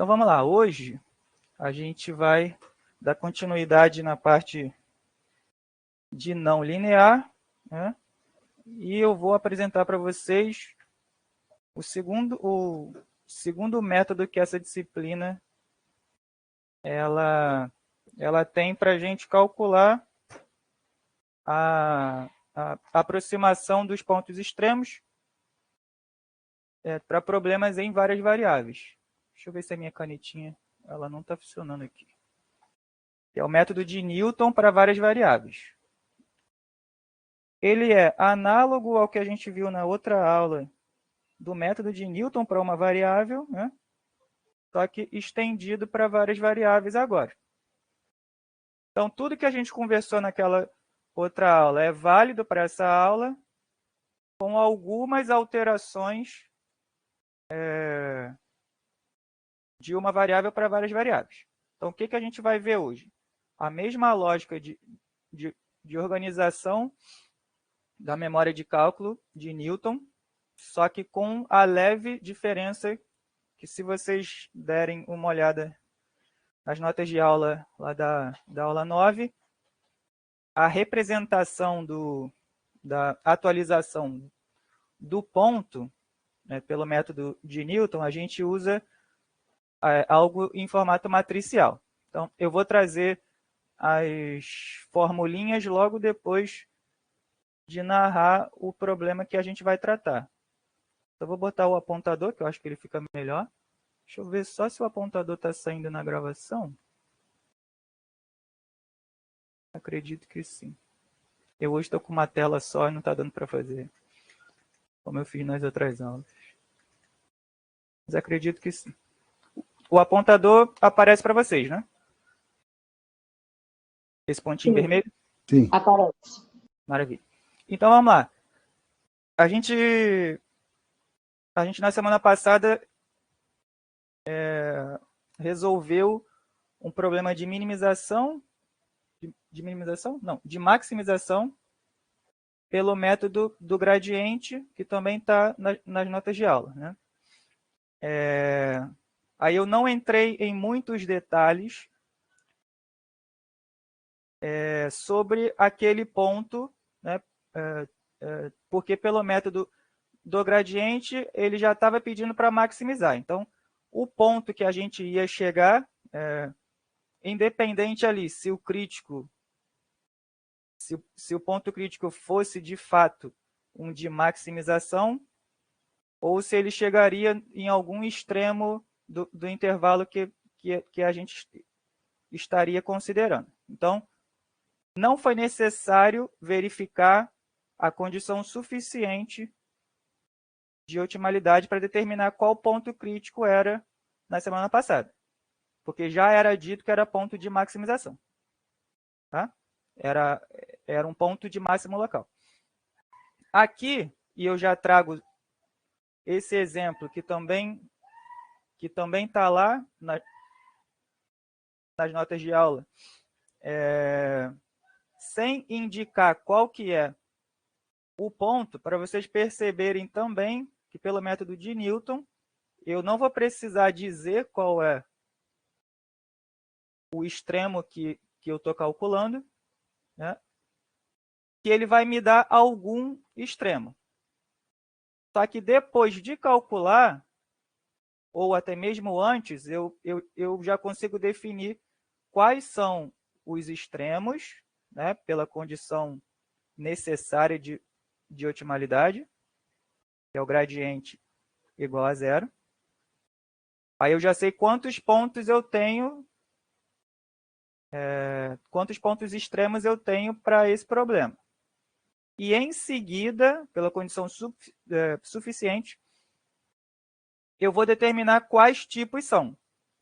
Então vamos lá, hoje a gente vai dar continuidade na parte de não linear, né? E eu vou apresentar para vocês o segundo método que essa disciplina ela tem para a gente calcular a aproximação dos pontos extremos para problemas em várias variáveis. Deixa eu ver se a minha canetinha ela não está funcionando aqui. É o método de Newton para várias variáveis. Ele é análogo ao que a gente viu na outra aula do método de Newton para uma variável, né? Só que estendido para várias variáveis agora. Então, tudo que a gente conversou naquela outra aula é válido para essa aula, com algumas alterações de uma variável para várias variáveis. Então, o que a gente vai ver hoje? A mesma lógica de organização da memória de cálculo de Newton, só que com a leve diferença que, se vocês derem uma olhada nas notas de aula lá da aula 9, a representação da atualização do ponto, né, pelo método de Newton, a gente usa algo em formato matricial. Então, eu vou trazer as formulinhas logo depois de narrar o problema que a gente vai tratar. Então, vou botar o apontador, que eu acho que ele fica melhor. Deixa eu ver só se o apontador está saindo na gravação. Acredito que sim. Eu hoje estou com uma tela só e não está dando para fazer como eu fiz nas outras aulas. Mas acredito que sim. O apontador aparece para vocês, né? Esse pontinho Sim. vermelho? Sim. Aparece. Maravilha. Então, vamos lá. A gente na semana passada resolveu um problema de minimização, de maximização pelo método do gradiente, que também está nas notas de aula, né? Aí eu não entrei em muitos detalhes sobre aquele ponto, né? Porque pelo método do gradiente ele já estava pedindo para maximizar. Então, o ponto que a gente ia chegar, independente ali se o crítico, se o ponto crítico fosse de fato um de maximização, ou se ele chegaria em algum extremo do intervalo que a gente estaria considerando. Então, não foi necessário verificar a condição suficiente de otimalidade para determinar qual ponto crítico era na semana passada, porque já era dito que era ponto de maximização. Tá? Era um ponto de máximo local. Aqui, e eu já trago esse exemplo que também está lá nas notas de aula, sem indicar qual que é o ponto, para vocês perceberem também que pelo método de Newton, eu não vou precisar dizer qual é o extremo que eu estou calculando, né? Que ele vai me dar algum extremo. Só que depois de calcular, ou até mesmo antes, eu já consigo definir quais são os extremos, né, pela condição necessária de otimalidade, que é o gradiente igual a zero. Aí eu já sei quantos pontos eu tenho, quantos pontos extremos eu tenho para esse problema. E em seguida, pela condição suficiente, eu vou determinar quais tipos são.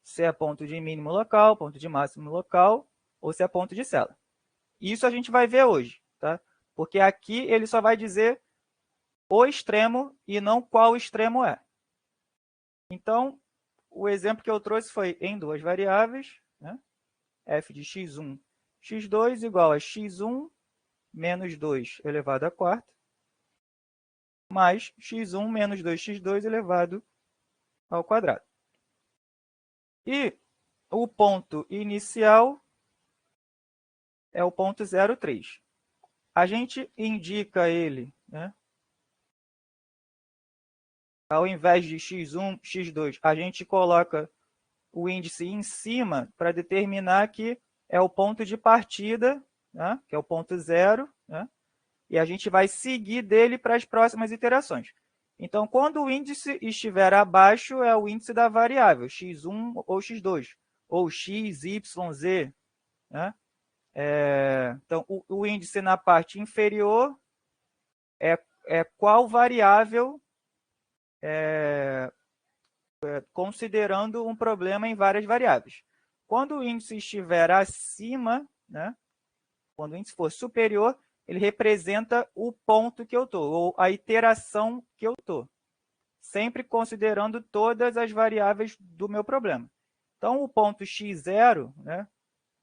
Se é ponto de mínimo local, ponto de máximo local, ou se é ponto de cela. Isso a gente vai ver hoje, tá? Porque aqui ele só vai dizer o extremo e não qual extremo é. Então, o exemplo que eu trouxe foi em duas variáveis, né? F de x1, x2 igual a x1 menos 2 elevado à quarta, mais x1 menos 2x2 elevado ao quadrado. E o ponto inicial é o ponto 0,3. A gente indica ele, né? Ao invés de x1, x2, a gente coloca o índice em cima para determinar que é o ponto de partida, né? Que é o ponto 0, né? E a gente vai seguir dele para as próximas iterações. Então, quando o índice estiver abaixo, é o índice da variável, x1 ou x2, ou x, y, z. Né? Então, o índice na parte inferior é qual variável, considerando um problema em várias variáveis. Quando o índice estiver acima, né? Quando o índice for superior, ele representa o ponto que eu estou, ou a iteração que eu estou, sempre considerando todas as variáveis do meu problema. Então, o ponto x0, né,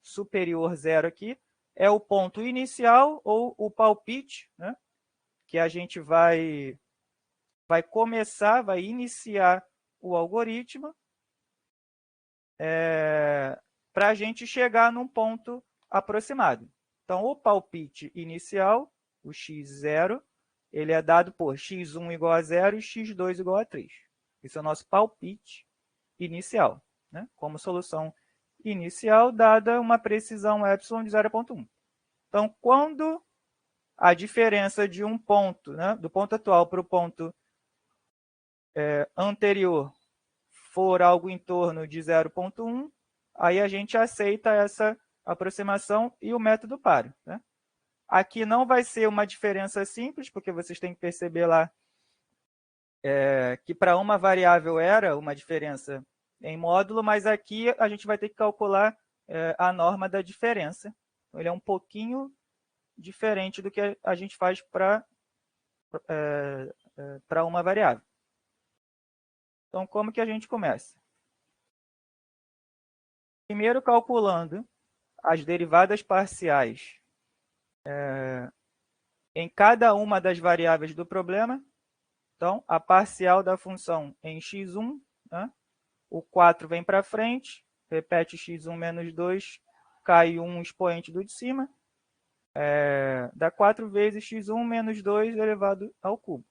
superior zero aqui, é o ponto inicial ou o palpite, né, que a gente vai começar, vai iniciar o algoritmo para a gente chegar num ponto aproximado. Então, o palpite inicial, o x0, ele é dado por x1 igual a 0 e x2 igual a 3. Esse é o nosso palpite inicial, né? Como solução inicial, dada uma precisão epsilon de 0,1. Então, quando a diferença de um ponto, né, do ponto atual para o ponto anterior, for algo em torno de 0,1, aí a gente aceita essa aproximação e o método páreo. Né? Aqui não vai ser uma diferença simples, porque vocês têm que perceber lá que para uma variável era uma diferença em módulo, mas aqui a gente vai ter que calcular a norma da diferença. Então, ele é um pouquinho diferente do que a gente faz para uma variável. Então, como que a gente começa? Primeiro, calculando as derivadas parciais em cada uma das variáveis do problema. Então, a parcial da função em x1, né? O 4 vem para frente, repete x1 menos 2, cai um expoente do de cima, dá 4 vezes x1 menos 2 elevado ao cubo.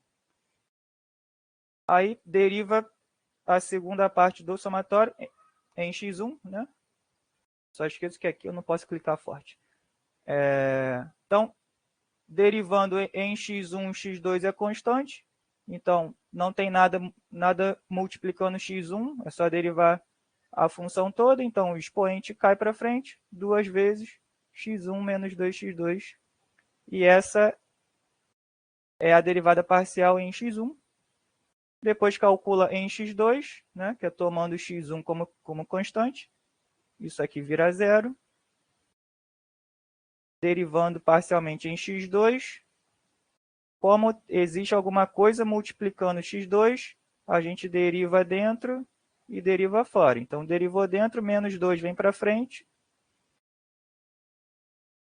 Aí, deriva a segunda parte do somatório em x1, né? Só esqueço que aqui eu não posso clicar forte. Então, derivando em x1, x2 é constante. Então, não tem nada multiplicando x1, é só derivar a função toda. Então, o expoente cai para frente, 2 vezes x1 menos 2x2. E essa é a derivada parcial em x1. Depois calcula em x2, né, que é tomando x1 como constante. Isso aqui vira zero. Derivando parcialmente em x2. Como existe alguma coisa multiplicando x2, a gente deriva dentro e deriva fora. Então, derivou dentro, menos 2 vem para frente.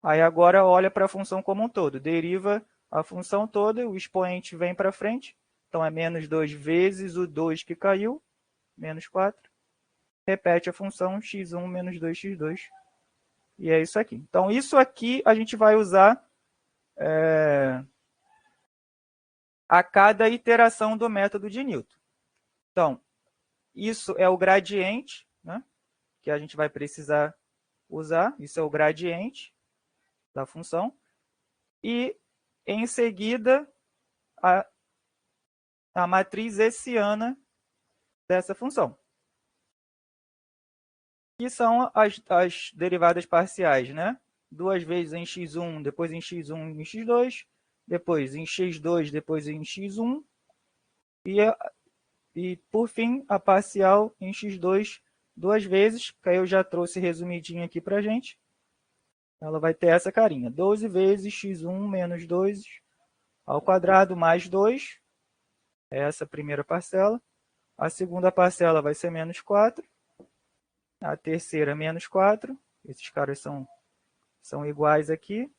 Aí agora olha para a função como um todo. Deriva a função toda, o expoente vem para frente. Então, é menos 2 vezes o 2 que caiu, menos 4. Repete a função x1 menos 2x2. E é isso aqui. Então, isso aqui a gente vai usar a cada iteração do método de Newton. Então, isso é o gradiente, né, que a gente vai precisar usar. Isso é o gradiente da função. E, em seguida, a matriz hessiana dessa função. Que são as derivadas parciais, né? 2 vezes em x1, depois em x1 e em x2, depois em x2, depois em x1, e por fim, a parcial em x2 duas vezes, que aí eu já trouxe resumidinho aqui para a gente. Ela vai ter essa carinha, 12 vezes x1 menos 2 ao quadrado mais 2, é essa a primeira parcela. A segunda parcela vai ser menos 4, a terceira menos 4, esses caras são iguais aqui.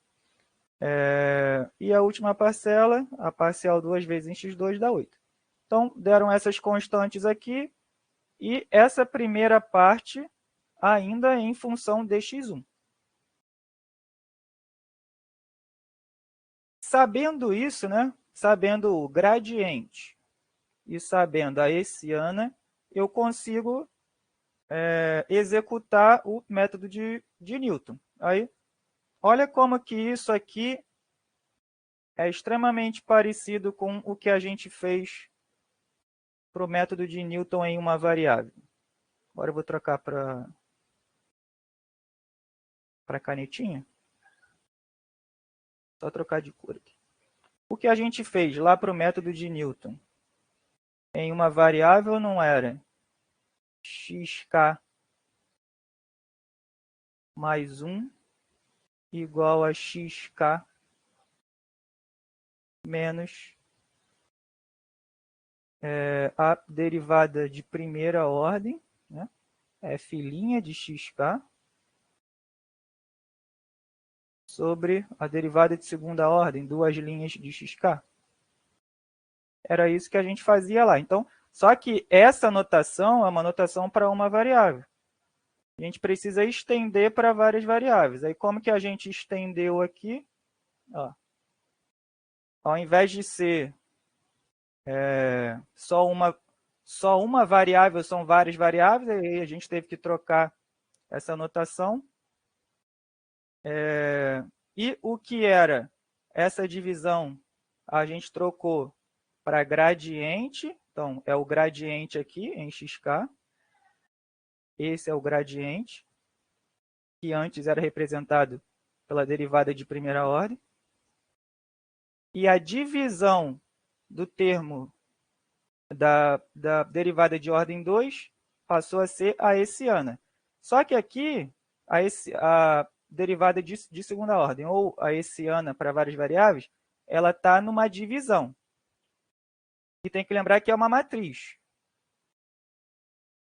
E a última parcela, a parcial 2 vezes em x2 dá 8. Então, deram essas constantes aqui, e essa primeira parte ainda em função de x1. Sabendo isso, né, sabendo o gradiente e sabendo a hessiana, eu consigo executar o método de Newton. Aí, olha como que isso aqui é extremamente parecido com o que a gente fez para o método de Newton em uma variável. Agora eu vou trocar para a canetinha. Só trocar de cor aqui. O que a gente fez lá para o método de Newton em uma variável não era xk mais 1 igual a xk menos a derivada de primeira ordem, né? F' de xk, sobre a derivada de segunda ordem, duas linhas de xk. Era isso que a gente fazia lá. Então, só que essa notação é uma notação para uma variável. A gente precisa estender para várias variáveis. Aí, como que a gente estendeu aqui? Ó, ao invés de ser só uma variável, são várias variáveis, aí a gente teve que trocar essa notação. E o que era essa divisão, a gente trocou para gradiente. Então, é o gradiente aqui em xk. Esse é o gradiente, que antes era representado pela derivada de primeira ordem. E a divisão do termo da derivada de ordem 2 passou a ser a hessiana. Só que aqui, a derivada de segunda ordem, ou a hessiana para várias variáveis, ela está numa divisão. E tem que lembrar que é uma matriz.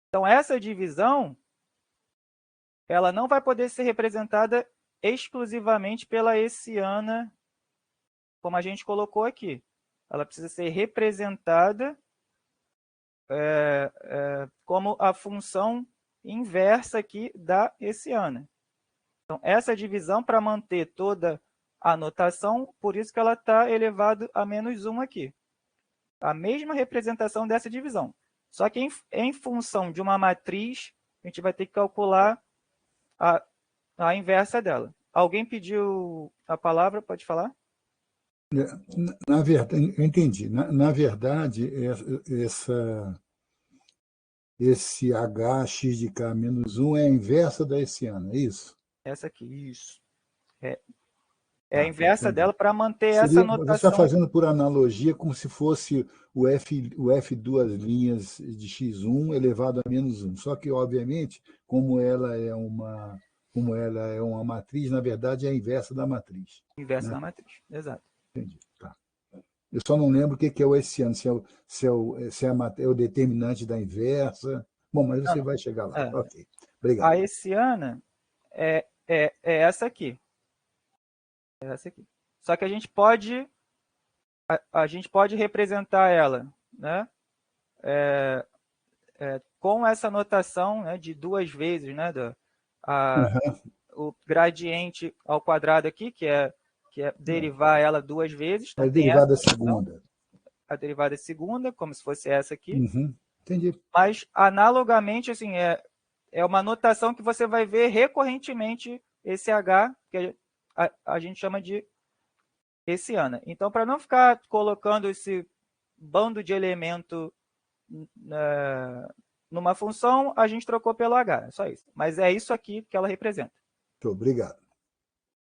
Então, essa divisão ela não vai poder ser representada exclusivamente pela hessiana, como a gente colocou aqui. Ela precisa ser representada como a função inversa aqui da hessiana. Então, essa divisão, para manter toda a notação, por isso que ela está elevado a menos 1 aqui. A mesma representação dessa divisão. Só que em função de uma matriz, a gente vai ter que calcular a inversa dela. Alguém pediu a palavra? Pode falar? Na verdade, eu entendi. Na verdade, esse hx de k menos 1 é a inversa da hessiana, é isso? Essa aqui, isso. É a inversa entendi. dela para manter essa Seria, você está notação. fazendo por analogia como se fosse o F duas linhas de x1 elevado a menos 1. Só que, obviamente, como ela é uma matriz, na verdade é a inversa da matriz. Inversa Né? da matriz, exato. Entendi. Tá. Eu só não lembro o que é o hessiano, se é o determinante da inversa. Bom, mas você vai chegar lá. Ok. Obrigado. A hessiana é essa aqui. É essa aqui. Só que a gente pode representar ela, né? Com essa notação, né, de duas vezes, né, o gradiente ao quadrado aqui, que é derivar ela duas vezes. Então, É a tem essa derivada notação, segunda. a derivada segunda, como se fosse essa aqui. Uhum. Entendi. Mas, analogamente, assim, é uma notação que você vai ver recorrentemente esse H, que a gente chama de hessiana. Então, para não ficar colocando esse bando de elemento numa função, a gente trocou pelo H, é só isso. Mas é isso aqui que ela representa. Muito obrigado.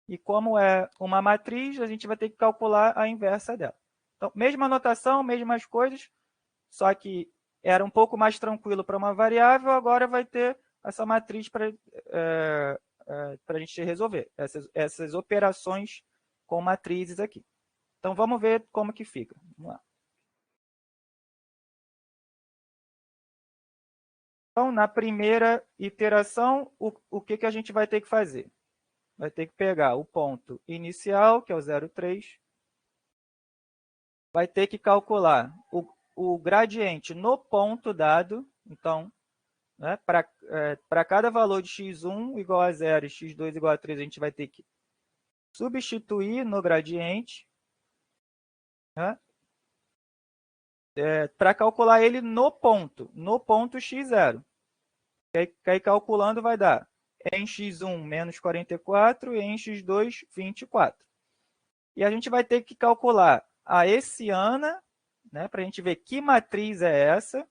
E como é uma matriz, a gente vai ter que calcular a inversa dela. Então, mesma notação, mesmas coisas, só que era um pouco mais tranquilo para uma variável, agora vai ter essa matriz para a gente resolver, essas operações com matrizes aqui. Então, vamos ver como que fica. Vamos lá. Então, na primeira iteração, o que a gente vai ter que fazer? Vai ter que pegar o ponto inicial, que é o 0,3, vai ter que calcular o gradiente no ponto dado. Então, né? Para cada valor de x1 igual a 0 e x2 igual a 3, a gente vai ter que substituir no gradiente, né? Para calcular ele no ponto x0. Que aí calculando vai dar em x1 menos 44 e em x2 24. E a gente vai ter que calcular a hessiana, né, para a gente ver que matriz é essa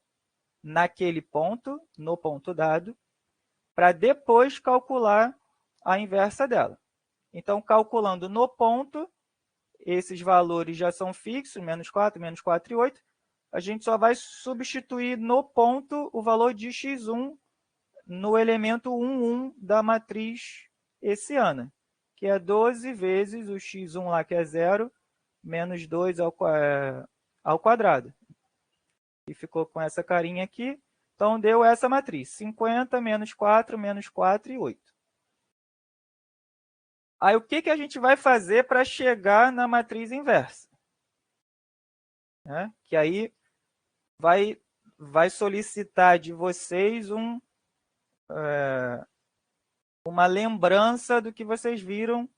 naquele ponto, no ponto dado, para depois calcular a inversa dela. Então, calculando no ponto, esses valores já são fixos, menos 4 e 8. A gente só vai substituir no ponto o valor de x1 no elemento 1, 1 da matriz hessiana, que é 12 vezes o x1 lá, que é 0, menos 2 ao quadrado. E ficou com essa carinha aqui. Então, deu essa matriz, 50 menos 4 e 8. Aí, o que a gente vai fazer para chegar na matriz inversa? Né? Que aí vai solicitar de vocês uma lembrança do que vocês viram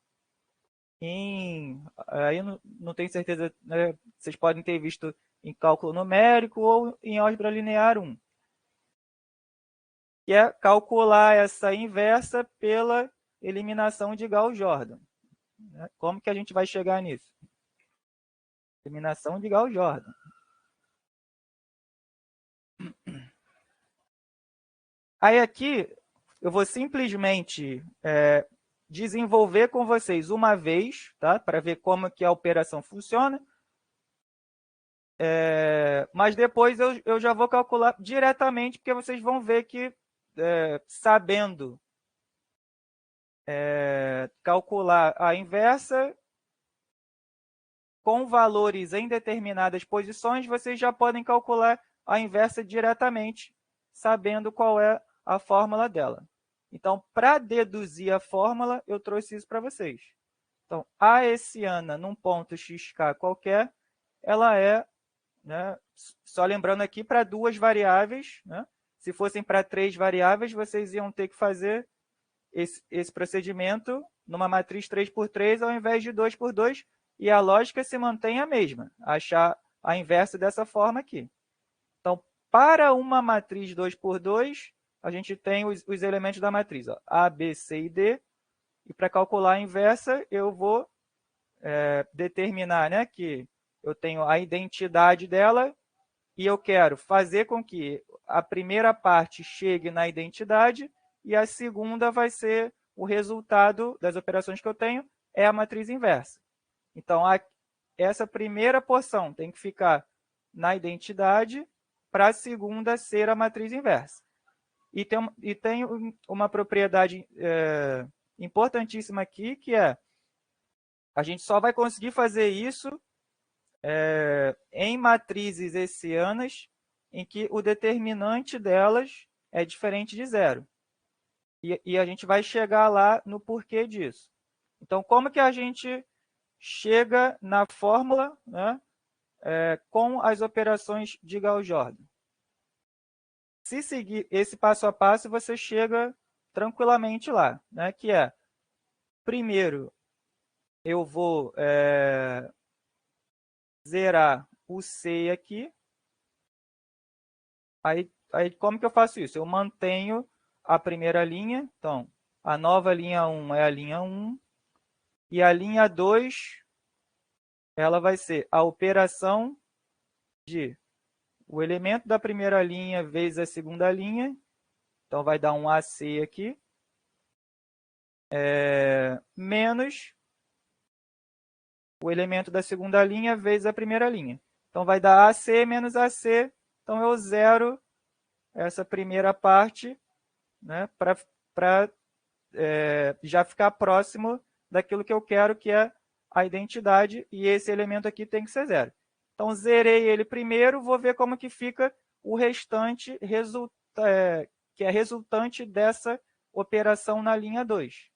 aí não tenho certeza, né? Vocês podem ter visto em cálculo numérico ou em álgebra linear 1. Que é calcular essa inversa pela eliminação de Gauss-Jordan. Como que a gente vai chegar nisso? Eliminação de Gauss-Jordan. Aí aqui eu vou simplesmente desenvolver com vocês uma vez, tá? Para ver como que a operação funciona. Mas depois eu já vou calcular diretamente, porque vocês vão ver que, sabendo calcular a inversa com valores em determinadas posições, vocês já podem calcular a inversa diretamente, sabendo qual é a fórmula dela. Então, para deduzir a fórmula, eu trouxe isso para vocês. Então, a hessiana num ponto xk qualquer, ela é, né, só lembrando aqui, para duas variáveis, né? Se fossem para 3 variáveis, vocês iam ter que fazer esse procedimento numa matriz 3 por 3 ao invés de 2 por 2, e a lógica se mantém a mesma, achar a inversa dessa forma aqui. Então, para uma matriz 2 por 2, a gente tem os elementos da matriz, ó, A, B, C e D, e para calcular a inversa, eu vou determinar, né, que eu tenho a identidade dela e eu quero fazer com que a primeira parte chegue na identidade e a segunda vai ser o resultado das operações que eu tenho, é a matriz inversa. Então, essa primeira porção tem que ficar na identidade para a segunda ser a matriz inversa. E tem uma propriedade importantíssima aqui, que é a gente só vai conseguir fazer isso em matrizes hessianas em que o determinante delas é diferente de zero. E a gente vai chegar lá no porquê disso. Então, como que a gente chega na fórmula, né, com as operações de Gauss-Jordan? Se seguir esse passo a passo, você chega tranquilamente lá, né, que é, primeiro, eu vou zerar o C aqui. Aí, como que eu faço isso? Eu mantenho a primeira linha. Então, a nova linha 1 é a linha 1. E a linha 2, ela vai ser a operação de o elemento da primeira linha vezes a segunda linha. Então, vai dar um AC aqui. Menos o elemento da segunda linha vezes a primeira linha. Então, vai dar AC menos AC. Então, eu zero essa primeira parte, né, para já ficar próximo daquilo que eu quero, que é a identidade, e esse elemento aqui tem que ser zero. Então, zerei ele primeiro, vou ver como que fica o restante, que é resultante dessa operação na linha 2.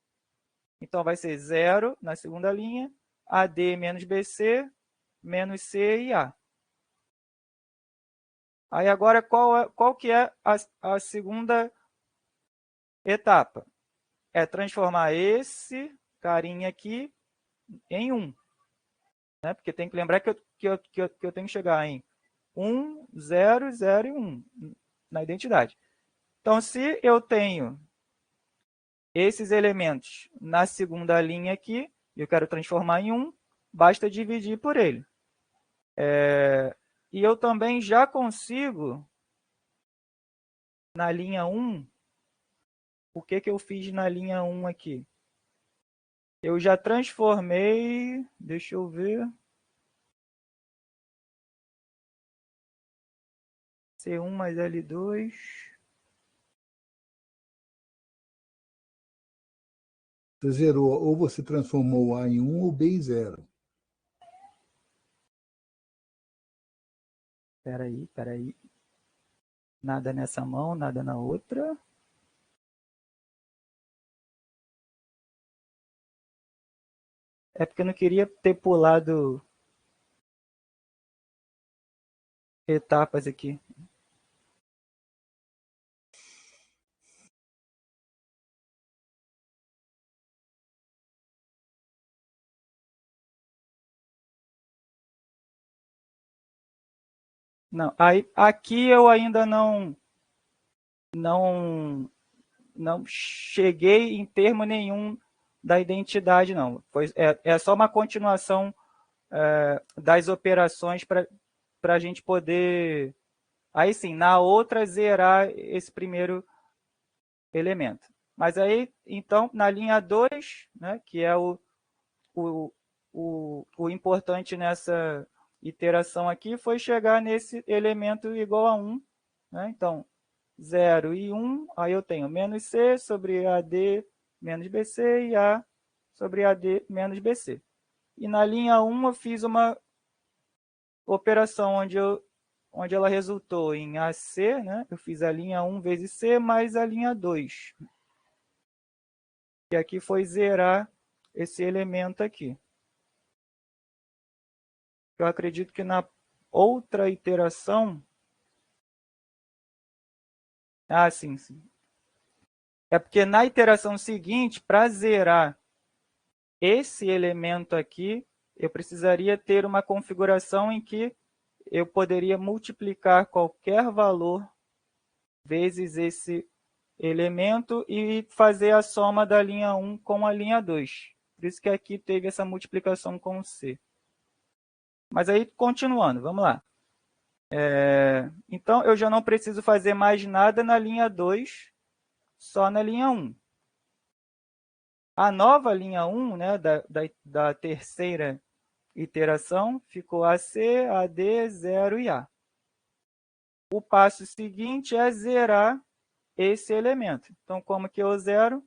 Então, vai ser 0 na segunda linha, AD menos BC, menos C e A. Aí agora, qual que é a segunda etapa? É transformar esse carinha aqui em 1. Né? Porque tem que lembrar que eu tenho que chegar em 1, 0, 0 e 1 na identidade. Então, se eu tenho esses elementos na segunda linha aqui, eu quero transformar em 1, basta dividir por ele. E eu também já consigo, na linha 1, o que eu fiz na linha 1 aqui? Eu já transformei, deixa eu ver, C1 mais L2. Você zerou, ou você transformou A em 1 ou B em 0. Espera aí. Nada nessa mão, nada na outra. É porque eu não queria ter pulado etapas aqui. Não, aí, aqui eu ainda não cheguei em termo nenhum da identidade, não. É só uma continuação das operações para a gente poder, aí sim, na outra, zerar esse primeiro elemento. Mas aí, então, na linha 2, né, que é o, o importante nessa iteração aqui, foi chegar nesse elemento igual a 1. Né? Então, 0 e 1, aí eu tenho menos C sobre AD menos BC e A sobre AD menos BC. E na linha 1 eu fiz uma operação onde ela resultou em AC, né? Eu fiz a linha 1 vezes C mais a linha 2. E aqui foi zerar esse elemento aqui. Eu acredito que na outra iteração... Ah, sim, sim. É porque na iteração seguinte, para zerar esse elemento aqui, eu precisaria ter uma configuração em que eu poderia multiplicar qualquer valor vezes esse elemento e fazer a soma da linha 1 com a linha 2. Por isso que aqui teve essa multiplicação com o C. Mas aí, continuando, vamos lá. Então, eu já não preciso fazer mais nada na linha 2, só na linha 1. A nova linha 1, né, da terceira iteração, ficou AC, AD, 0 e A. O passo seguinte é zerar esse elemento. Então, como que eu zero?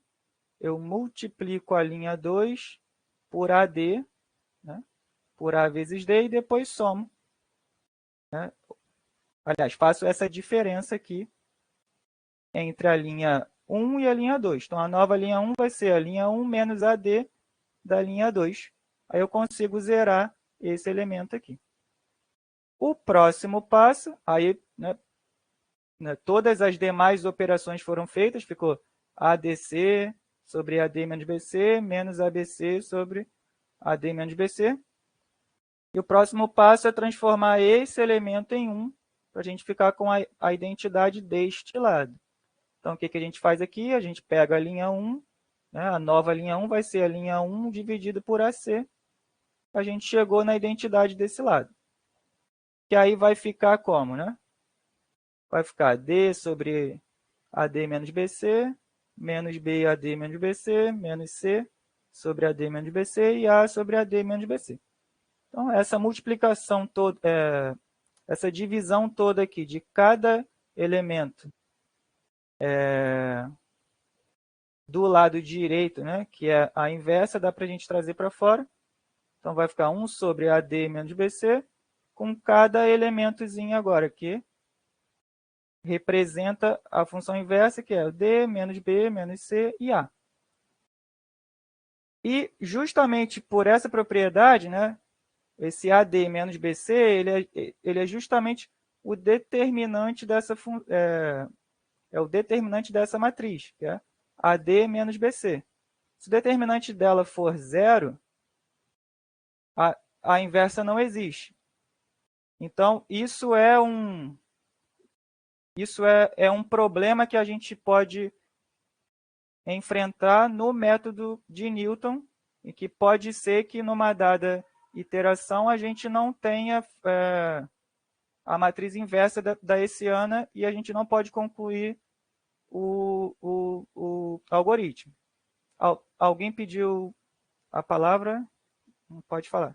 Eu multiplico a linha 2 por AD, né, por A vezes D, e depois somo. Né? Aliás, faço essa diferença aqui entre a linha 1 e a linha 2. Então, a nova linha 1 vai ser a linha 1 menos AD da linha 2. Aí eu consigo zerar esse elemento aqui. O próximo passo, aí, né, todas as demais operações foram feitas, ficou ADC sobre AD menos BC, menos ABC sobre AD menos BC. E o próximo passo é transformar esse elemento em 1, para a gente ficar com a identidade deste lado. Então, o que a gente faz aqui? A gente pega a linha 1, né, a nova linha 1 vai ser a linha 1 dividido por AC. A gente chegou na identidade desse lado. Que aí vai ficar como, né? Vai ficar D sobre AD menos BC, menos B AD menos BC, menos C sobre AD menos BC e A sobre AD menos BC. Então, essa multiplicação toda, essa divisão toda aqui de cada elemento do lado direito, né, que é a inversa, dá para a gente trazer para fora. Então, vai ficar 1 sobre AD menos BC, com cada elementozinho agora, que representa a função inversa, que é D menos B menos C e A. E justamente por essa propriedade, né, esse AD menos BC, ele é justamente o determinante dessa o determinante dessa matriz, que é AD menos BC. Se o determinante dela for zero, a inversa não existe. Então, isso é um problema que a gente pode enfrentar no método de Newton, e que pode ser que numa dada iteração a gente não tenha a matriz inversa da hessiana e a gente não pode concluir o algoritmo. Alguém pediu a palavra? Pode falar.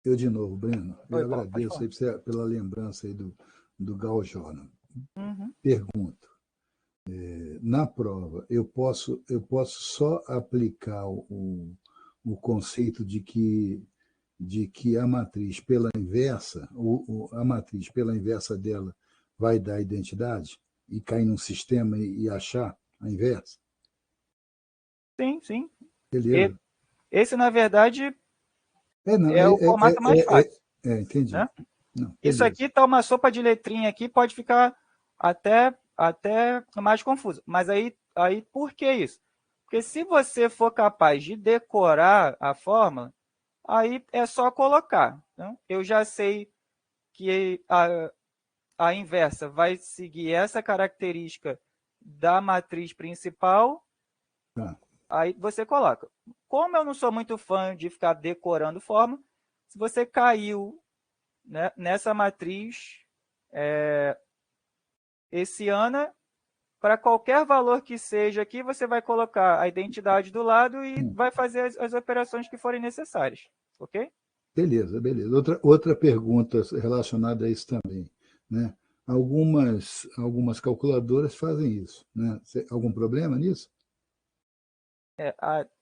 Eu de novo, Breno. Eu Oi, Paulo, pode agradeço falar. aí pela lembrança aí do Gauss Jordan. Uhum. Pergunto. Na prova, eu posso só aplicar o conceito de que a matriz pela inversa, a matriz pela inversa dela vai dar identidade e cair num sistema e achar a inversa? Sim, sim. Beleza. Esse, na verdade, Não, é o formato mais fácil. entendi. Né? Não, Isso beleza. aqui está uma sopa de letrinha aqui, pode ficar até mais confuso. Mas aí por que isso? Porque se você for capaz de decorar a fórmula, aí é só colocar. Né? Eu já sei que a inversa vai seguir essa característica da matriz principal, Tá. aí você coloca. Como eu não sou muito fã de ficar decorando fórmula, se você caiu, né, nessa matriz hessiana, para qualquer valor que seja aqui, você vai colocar a identidade do lado e vai fazer as operações que forem necessárias. Ok? Beleza, beleza. Outra pergunta relacionada a isso também, né? Algumas calculadoras fazem isso, né? Algum problema nisso?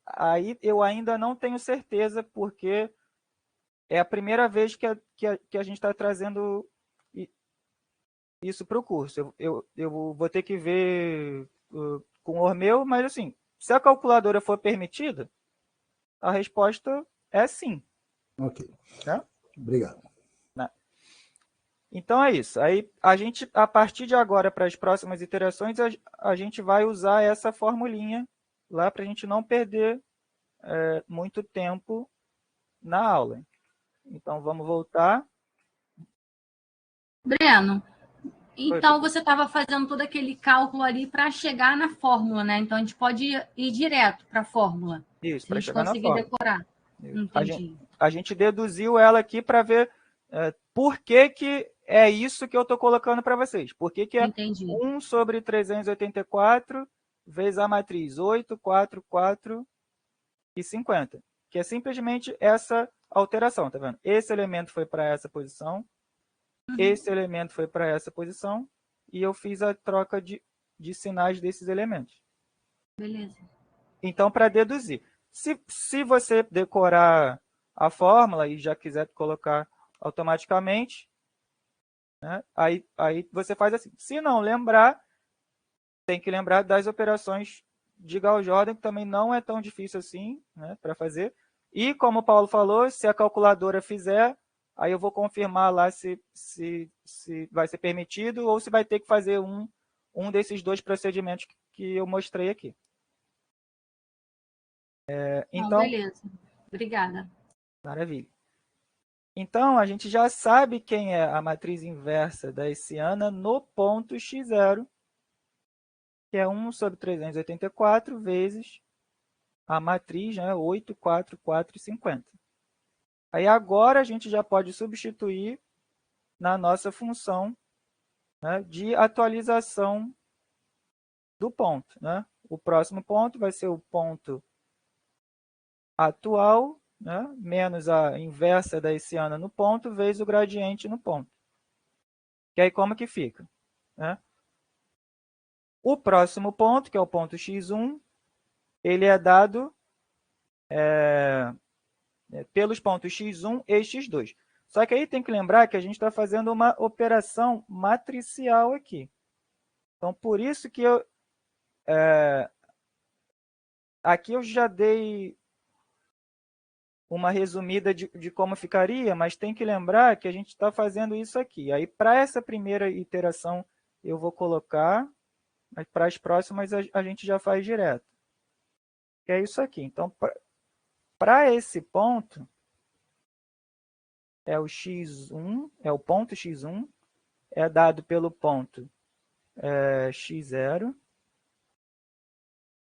Aí eu ainda não tenho certeza, porque é a primeira vez que a gente está trazendo isso para o curso. Eu vou ter que ver com o Ormeu, mas assim, se a calculadora for permitida, a resposta é sim. Ok, Né? obrigado. Então é isso. Aí a gente, a partir de agora, para as próximas iterações, a gente vai usar essa formulinha lá para a gente não perder muito tempo na aula. Então vamos voltar. Breno, Oi, então você estava fazendo todo aquele cálculo ali para chegar na fórmula, né? Então a gente pode ir direto para a fórmula. isso, Se a para gente chegar na conseguir fórmula. decorar. A gente, Entendi. a gente deduziu ela aqui para ver por que é isso que eu estou colocando para vocês. Por que é Entendi. 1 sobre 384 vezes a matriz 8, 4, 4 e 50. Que é simplesmente essa alteração, tá vendo? Esse elemento foi para essa posição, esse elemento foi para essa posição, e eu fiz a troca de sinais desses elementos. Beleza. Então, para deduzir. Se você decorar a fórmula e já quiser colocar automaticamente, né, aí você faz assim. Se não lembrar, tem que lembrar das operações de Gauss-Jordan, que também não é tão difícil assim, né, para fazer. E, como o Paulo falou, se a calculadora fizer, aí eu vou confirmar lá se vai ser permitido ou se vai ter que fazer um desses dois procedimentos que eu mostrei aqui. Não, Então, beleza. Obrigada. maravilha. Então, a gente já sabe quem é a matriz inversa da hessiana no ponto x0, que é 1 sobre 384 vezes a matriz, né, 8, 4, 4 e 50. Aí agora a gente já pode substituir na nossa função, né, de atualização do ponto. Né? O próximo ponto vai ser o ponto atual, né, menos a inversa da hessiana no ponto, vezes o gradiente no ponto. Que aí como que fica? Né? O próximo ponto, que é o ponto x1, ele é dado pelos pontos x1 e x2. Só que aí tem que lembrar que a gente está fazendo uma operação matricial aqui. Então, por isso que aqui eu já dei uma resumida de como ficaria, mas tem que lembrar que a gente está fazendo isso aqui. Aí, para essa primeira iteração, eu vou colocar, mas para as próximas a gente já faz direto. Que é isso aqui. Então, para esse ponto, é o x1, é o ponto x1, é dado pelo ponto x0,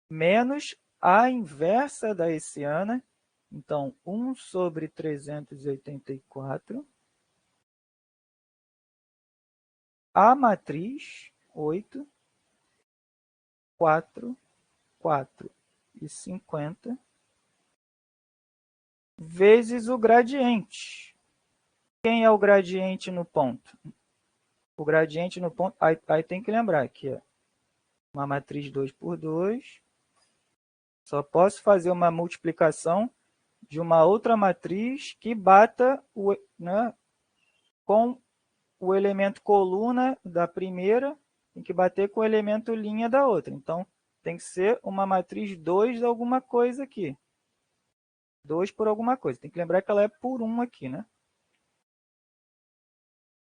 menos a inversa da hessiana, então 1 sobre 384, a matriz 8, 4, 4 e 50, vezes o gradiente. Quem é o gradiente no ponto? O gradiente no ponto, aí tem que lembrar que é uma matriz 2 por 2, só posso fazer uma multiplicação de uma outra matriz que bata com o elemento coluna da primeira, tem que bater com o elemento linha da outra. Então, tem que ser uma matriz 2 de alguma coisa aqui. 2 por alguma coisa. Tem que lembrar que ela é por 1 aqui, né?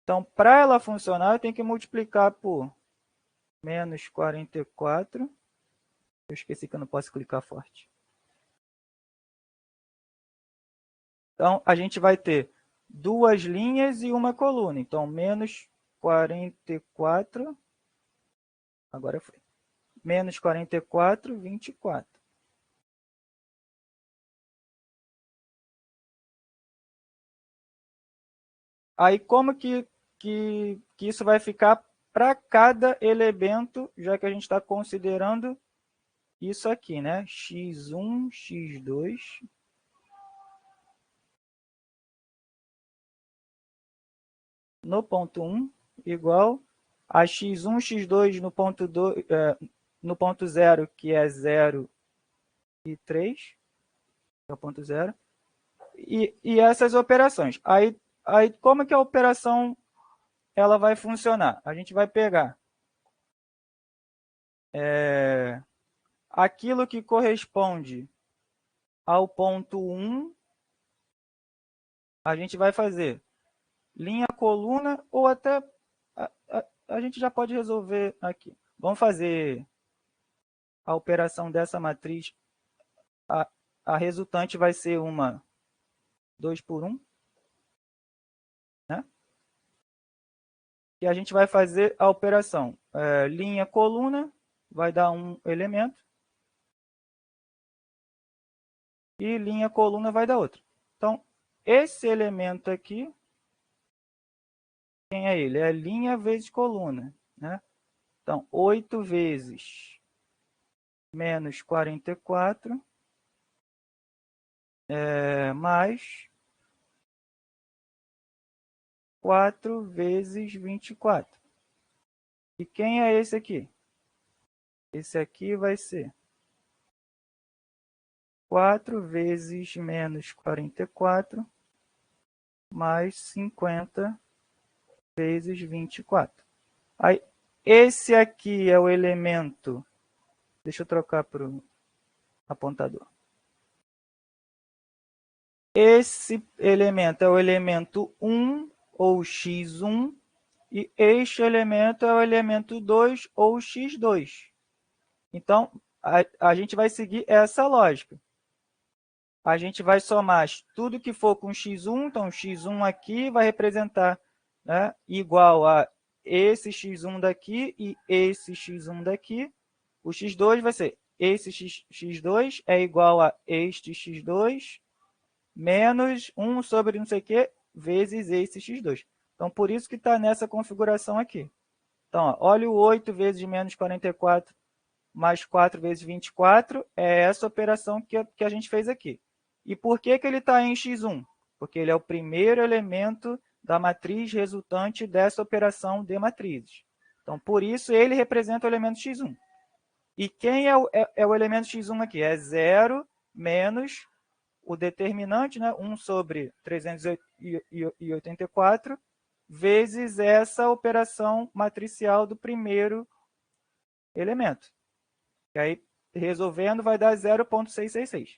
Então, para ela funcionar, eu tenho que multiplicar por menos 44. Eu esqueci que eu não posso clicar forte. Então, a gente vai ter duas linhas e uma coluna. Então, menos 44. Agora foi. Menos 44, 24. Aí, como que isso vai ficar para cada elemento, já que a gente está considerando isso aqui, né? x1, x2. No ponto 1, igual a x1, x2 no ponto, no ponto 0, que é 0 e 3, é o ponto 0. E essas operações. Aí, como que a operação ela vai funcionar? A gente vai pegar aquilo que corresponde ao ponto 1, a gente vai fazer linha, coluna, ou até a gente já pode resolver aqui. Vamos fazer a operação dessa matriz. A resultante vai ser uma 2 por 1. Né? E a gente vai fazer a operação linha, coluna, vai dar um elemento. E linha, coluna vai dar outro. Então, esse elemento aqui, quem é ele? É linha vezes coluna. Né? Então, 8 vezes menos 44, mais 4 vezes 24. E quem é esse aqui? Esse aqui vai ser 4 vezes menos 44, mais 50 vezes 24. Aí, esse aqui é o elemento. Deixa eu trocar para o apontador. Esse elemento é o elemento 1, ou x1, e este elemento é o elemento 2, ou x2. Então, a gente vai seguir essa lógica. A gente vai somar tudo que for com x1, então x1 aqui vai representar, né, igual a esse x1 daqui e esse x1 daqui. O x2 vai ser esse x2 é igual a este x2 menos 1 sobre não sei o que vezes esse x2. Então, por isso que está nessa configuração aqui. Então, ó, olha o 8 vezes menos 44 mais 4 vezes 24, é essa operação que a gente fez aqui. E por que ele está em x1? Porque ele é o primeiro elemento da matriz resultante dessa operação de matrizes. Então, por isso, ele representa o elemento x1. E quem é o elemento x1 aqui? É 0 menos o determinante, né? 1 sobre 384, vezes essa operação matricial do primeiro elemento. E aí, resolvendo, vai dar 0,666.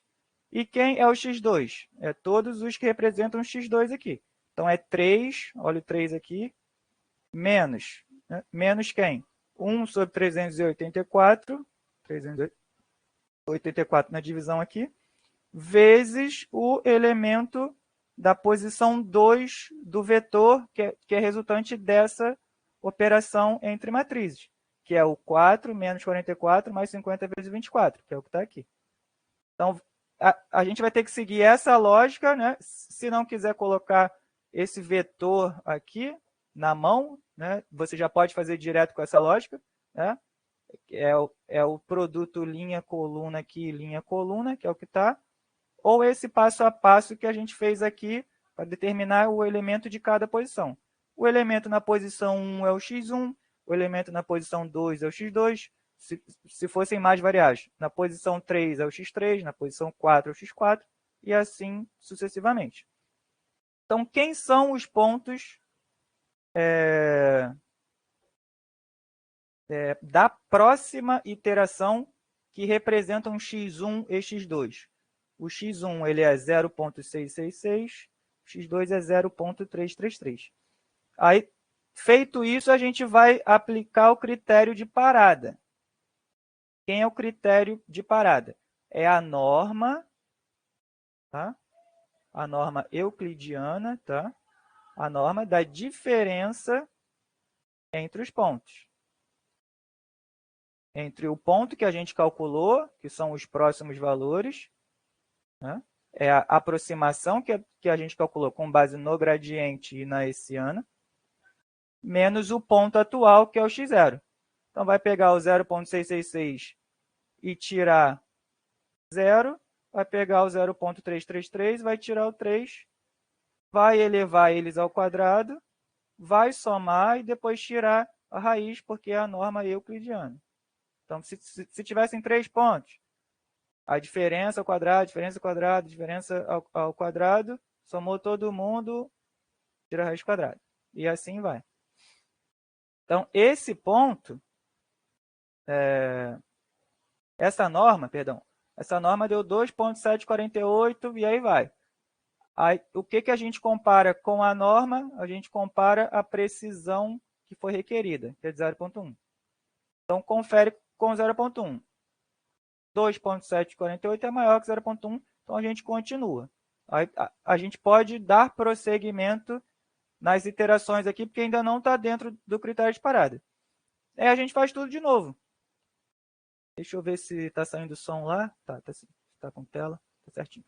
E quem é o x2? É todos os que representam o x2 aqui. Então, é 3, olha o 3 aqui, menos, né? Menos quem? 1 sobre 384 na divisão aqui, vezes o elemento da posição 2 do vetor, que é resultante dessa operação entre matrizes, que é o 4 menos 44 mais 50 vezes 24, que é o que está aqui. Então, a gente vai ter que seguir essa lógica, né? Se não quiser colocar esse vetor aqui na mão, né? Você já pode fazer direto com essa lógica, né? É o produto linha-coluna aqui, linha-coluna, que é o que está, ou esse passo a passo que a gente fez aqui para determinar o elemento de cada posição. O elemento na posição 1 é o x1, o elemento na posição 2 é o x2, se fossem mais variáveis. Na posição 3 é o x3, na posição 4 é o x4, e assim sucessivamente. Então, quem são os pontos da próxima iteração que representam x1 e x2? O x1 ele é 0,666, o x2 é 0,333. Aí, feito isso, a gente vai aplicar o critério de parada. Quem é o critério de parada? É a norma, tá? A norma euclidiana, tá? A norma da diferença entre os pontos. Entre o ponto que a gente calculou, que são os próximos valores, né? É a aproximação que a gente calculou com base no gradiente e na hessiana, menos o ponto atual, que é o x0. Então, vai pegar o 0,666 e tirar 0, vai pegar o 0,333, vai tirar o 3, vai elevar eles ao quadrado, vai somar e depois tirar a raiz, porque é a norma euclidiana. Então, se tivessem 3 pontos, a diferença ao quadrado, diferença ao quadrado, diferença ao quadrado, somou todo mundo, tira a raiz quadrada. E assim vai. Então, esse ponto, essa norma deu 2,748 e aí vai. Aí, o que a gente compara com a norma? A gente compara a precisão que foi requerida, que é de 0,1. Então, confere com 0,1. 2,748 é maior que 0,1, então a gente continua. A gente pode dar prosseguimento nas iterações aqui, porque ainda não está dentro do critério de parada. Aí a gente faz tudo de novo. Deixa eu ver se está saindo som lá. Tá com tela, tá certinho.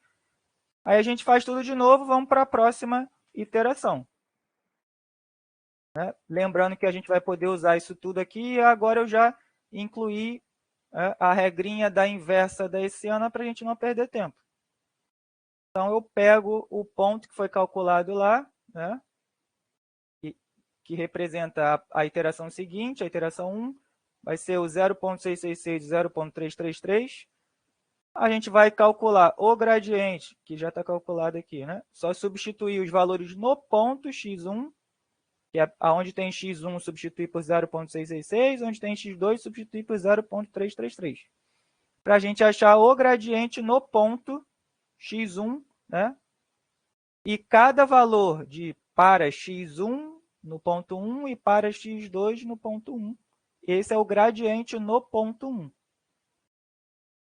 Aí a gente faz tudo de novo, vamos para a próxima iteração. Né? Lembrando que a gente vai poder usar isso tudo aqui, e agora eu já incluí a regrinha da inversa da hessiana para a gente não perder tempo. Então, eu pego o ponto que foi calculado lá, né? que representa a iteração seguinte, a iteração 1, vai ser o 0,666 e 0,333. A gente vai calcular o gradiente, que já está calculado aqui, né? Só substituir os valores no ponto x1, que é onde tem x1 substituir por 0,666, onde tem x2 substituir por 0,333. Para a gente achar o gradiente no ponto x1, né? E cada valor para x1 no ponto 1 e para x2 no ponto 1. Esse é o gradiente no ponto 1.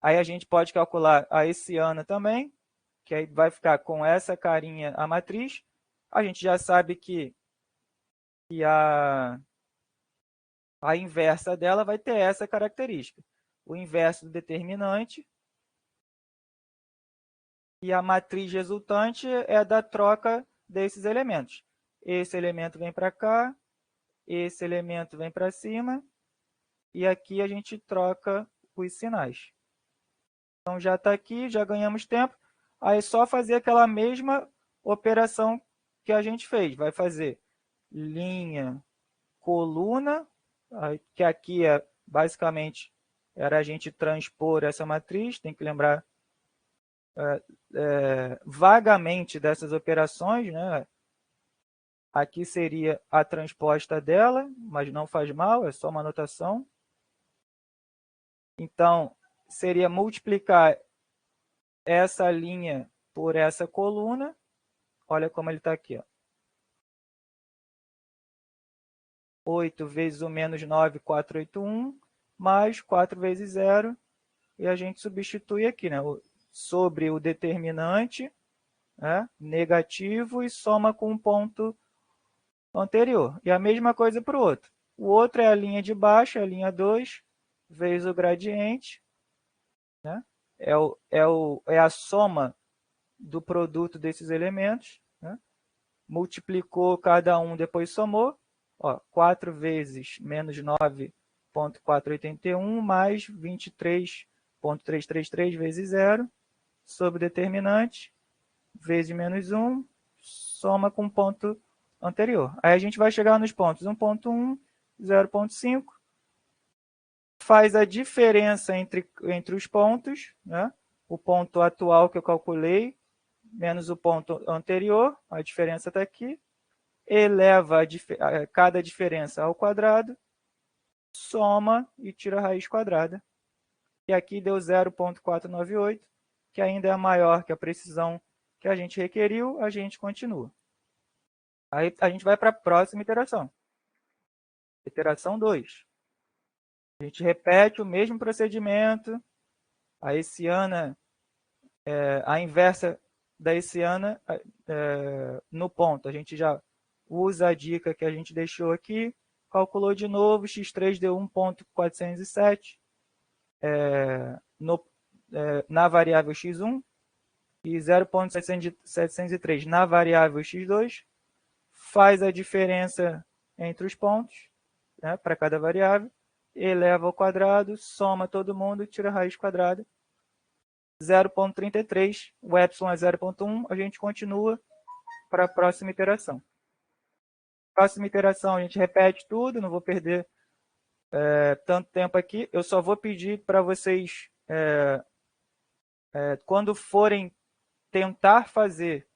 Aí a gente pode calcular a hessiana também, que aí vai ficar com essa carinha a matriz. A gente já sabe que a inversa dela vai ter essa característica. O inverso do determinante e a matriz resultante é da troca desses elementos. Esse elemento vem para cá, esse elemento vem para cima, e aqui a gente troca os sinais. Então, já está aqui, já ganhamos tempo. Aí é só fazer aquela mesma operação que a gente fez. Vai fazer linha, coluna, que aqui basicamente era a gente transpor essa matriz, tem que lembrar vagamente dessas operações, né? Aqui seria a transposta dela, mas não faz mal, é só uma anotação. Então, seria multiplicar essa linha por essa coluna. Olha como ele está aqui. Ó. 8 vezes o menos 9, 481, mais 4 vezes 0. E a gente substitui aqui, né? Sobre o determinante, né? Negativo, e soma com um ponto anterior. E a mesma coisa para o outro. O outro é a linha de baixo, a linha 2, vezes o gradiente. Né? É a soma do produto desses elementos. Né? Multiplicou cada um, depois somou. Ó, 4 vezes menos 9,481 mais 23,333 vezes 0, sobre determinante, vezes menos 1, soma com ponto anterior. Aí a gente vai chegar nos pontos 1.1, 0.5, faz a diferença entre os pontos, né? O ponto atual que eu calculei, menos o ponto anterior, a diferença está aqui, eleva cada diferença ao quadrado, soma e tira a raiz quadrada. E aqui deu 0,498, que ainda é maior que a precisão que a gente requeriu, a gente continua. Aí a gente vai para a próxima iteração. Iteração 2. A gente repete o mesmo procedimento. A hessiana, a inversa da hessiana no ponto. A gente já usa a dica que a gente deixou aqui, calculou de novo, x3 deu 1.407 na variável x1 e 0.703 na variável x2, faz a diferença entre os pontos, né, para cada variável, eleva ao quadrado, soma todo mundo, tira a raiz quadrada, 0.33, o epsilon é 0.1, a gente continua para a próxima iteração. Próxima iteração, a gente repete tudo, não vou perder tanto tempo aqui, eu só vou pedir para vocês, quando forem tentar fazer,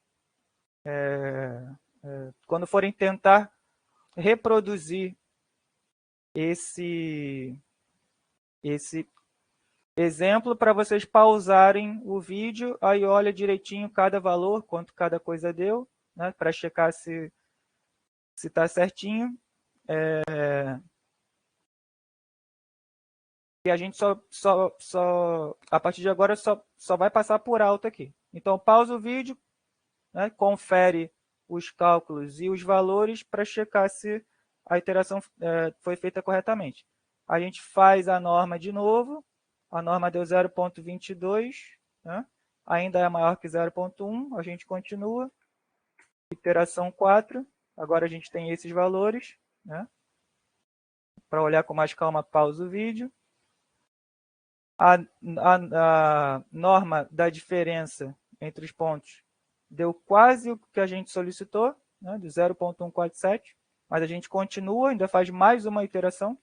quando forem tentar reproduzir esse exemplo, para vocês pausarem o vídeo, aí olha direitinho cada valor, quanto cada coisa deu, né, para checar se está certinho. E a gente a partir de agora, só vai passar por alto aqui. Então, pausa o vídeo, né, confere os cálculos e os valores para checar se a iteração foi feita corretamente. A gente faz a norma de novo, a norma deu 0.22, né? Ainda é maior que 0.1, a gente continua. Iteração 4, agora a gente tem esses valores, né? Para olhar com mais calma, pausa o vídeo. A norma da diferença entre os pontos deu quase o que a gente solicitou, né, de 0.147, mas a gente continua, ainda faz mais uma iteração.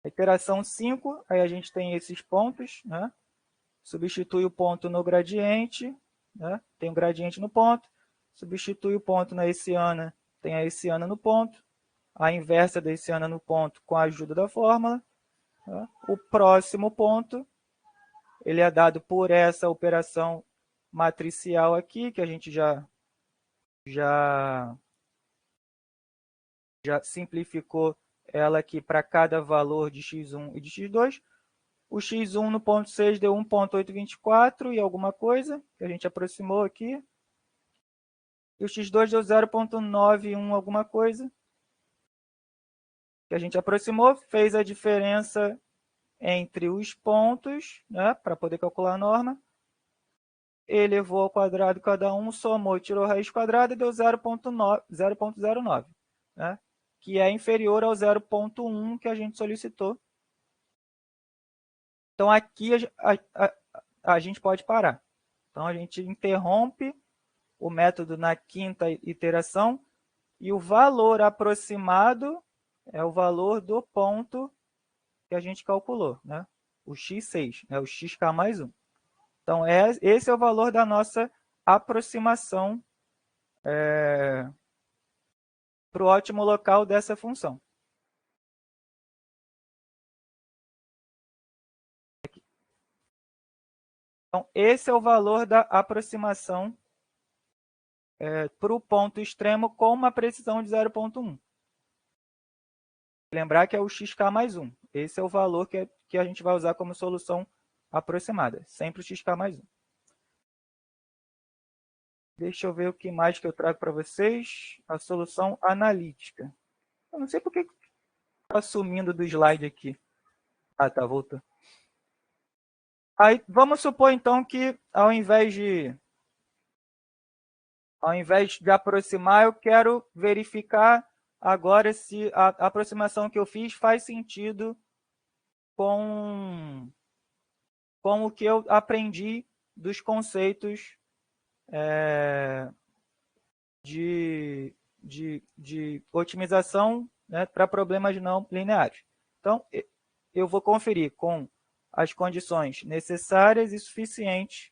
A iteração 5, aí a gente tem esses pontos, né, substitui o ponto no gradiente, né, tem um gradiente no ponto, substitui o ponto na hessiana, tem a hessiana no ponto, a inversa da hessiana no ponto com a ajuda da fórmula. Né. O próximo ponto, ele é dado por essa operação matricial aqui, que a gente já simplificou ela aqui para cada valor de x1 e de x2. O x1 no ponto 6 deu 1.824 e alguma coisa, que a gente aproximou aqui. E o x2 deu 0.91 alguma coisa, que a gente aproximou, fez a diferença entre os pontos, né, para poder calcular a norma. Elevou ao quadrado cada um, somou, tirou a raiz quadrada e deu 0.09, né? Que é inferior ao 0.1 que a gente solicitou. Então, aqui a gente pode parar. Então, a gente interrompe o método na quinta iteração e o valor aproximado é o valor do ponto que a gente calculou, né? O x6, né? O xk mais 1. Então, esse é o valor da nossa aproximação para o ótimo local dessa função. Então, esse é o valor da aproximação para o ponto extremo com uma precisão de 0,1. Lembrar que é o xk mais 1. Esse é o valor que a gente vai usar como solução aproximada. Sempre o xk mais 1. Deixa eu ver o que mais que eu trago para vocês. A solução analítica. Eu não sei por que está sumindo do slide aqui. Ah, tá, voltou. Aí, vamos supor, então, que ao invés de aproximar, eu quero verificar agora se a aproximação que eu fiz faz sentido com o que eu aprendi dos conceitos de otimização, né, para problemas não lineares. Então, eu vou conferir com as condições necessárias e suficientes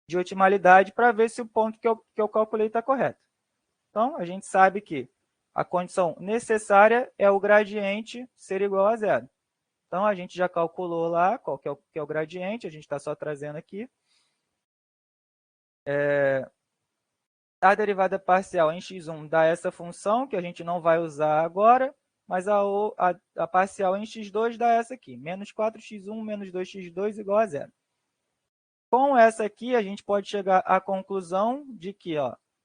de otimalidade para ver se o ponto que eu calculei está correto. Então, a gente sabe que a condição necessária é o gradiente ser igual a zero. Então, a gente já calculou lá qual que é o gradiente, a gente está só trazendo aqui. A derivada parcial em x1 dá essa função, que a gente não vai usar agora, mas a parcial em x2 dá essa aqui, menos 4x1 menos 2x2 igual a zero. Com essa aqui, a gente pode chegar à conclusão de que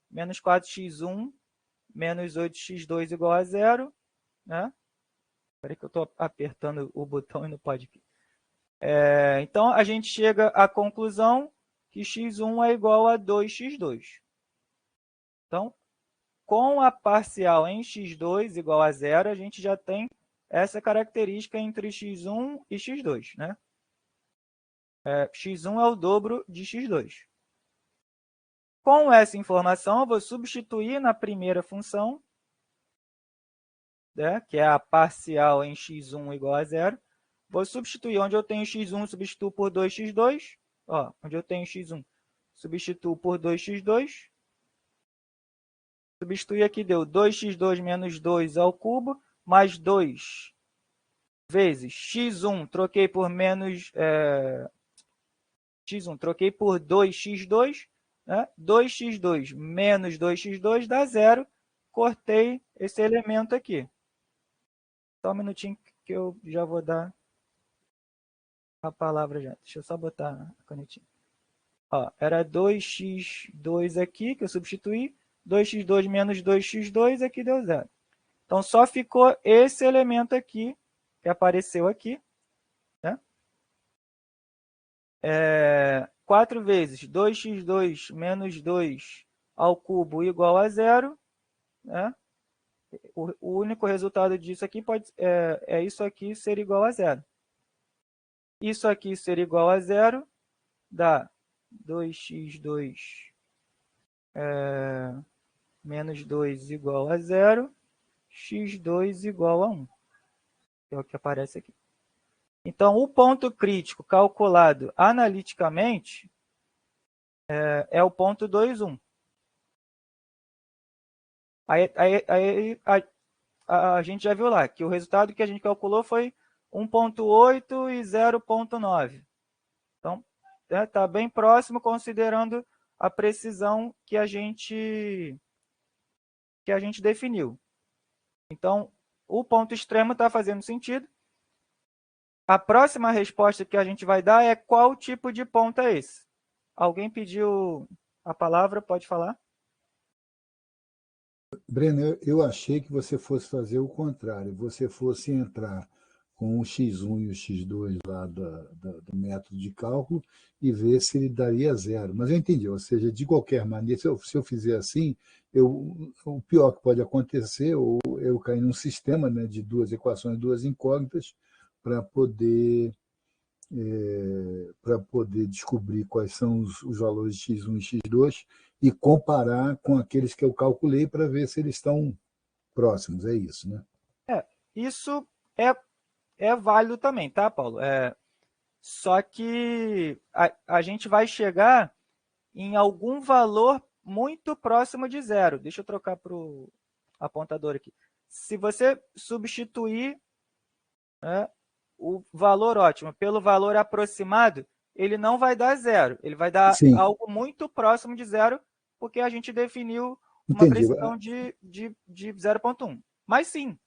menos 4x1 menos 8x2 igual a zero. Né? Espera aí que eu estou apertando o botão e não pode aqui. Então, a gente chega à conclusão que x1 é igual a 2x2. Então, com a parcial em x2 igual a zero, a gente já tem essa característica entre x1 e x2. Né? X1 é o dobro de x2. Com essa informação, eu vou substituir na primeira função, né, que é a parcial em x1 igual a zero. Vou substituir onde eu tenho x1, substituo por 2x2. Onde eu tenho x1, substituo por 2x2. Substituir aqui deu 2x2 menos 2 ao cubo, mais 2 vezes x1, troquei por menos... x1, troquei por 2x2. Né? 2x2 menos 2x2 dá zero. Cortei esse elemento aqui. Só um minutinho que eu já vou dar a palavra já. Deixa eu só botar a canetinha. Era 2x2 aqui, que eu substituí. 2x2 menos 2x2, aqui deu zero. Então, só ficou esse elemento aqui, que apareceu aqui. Né? 4 vezes 2x2 menos 2 ao cubo igual a zero. Né? O único resultado disso aqui é isso aqui ser igual a zero. Isso aqui ser igual a zero dá 2x2 menos 2 igual a zero, x2 igual a 1. É o que aparece aqui. Então, o ponto crítico calculado analiticamente é o ponto 2, 1. Aí a gente já viu lá que o resultado que a gente calculou foi 1,8 e 0,9. Então, está bem próximo, considerando a precisão que a gente definiu. Então, o ponto extremo está fazendo sentido. A próxima resposta que a gente vai dar é qual tipo de ponto é esse. Alguém pediu a palavra, pode falar? Breno, eu achei que você fosse fazer o contrário, você fosse entrar com o x1 e o x2 lá do método de cálculo e ver se ele daria zero. Mas eu entendi, ou seja, de qualquer maneira, se eu fizer assim, o pior que pode acontecer, ou eu cair num sistema, né, de duas equações, duas incógnitas, para poder descobrir quais são os valores de x1 e x2 e comparar com aqueles que eu calculei para ver se eles estão próximos, é isso, né? Isso é válido também, tá, Paulo? Só que a gente vai chegar em algum valor muito próximo de zero. Deixa eu trocar para o apontador aqui. Se você substituir o valor ótimo pelo valor aproximado, ele não vai dar zero, ele vai dar Sim, algo muito próximo de zero, porque a gente definiu uma entendi. precisão de 0,1. Mas sim,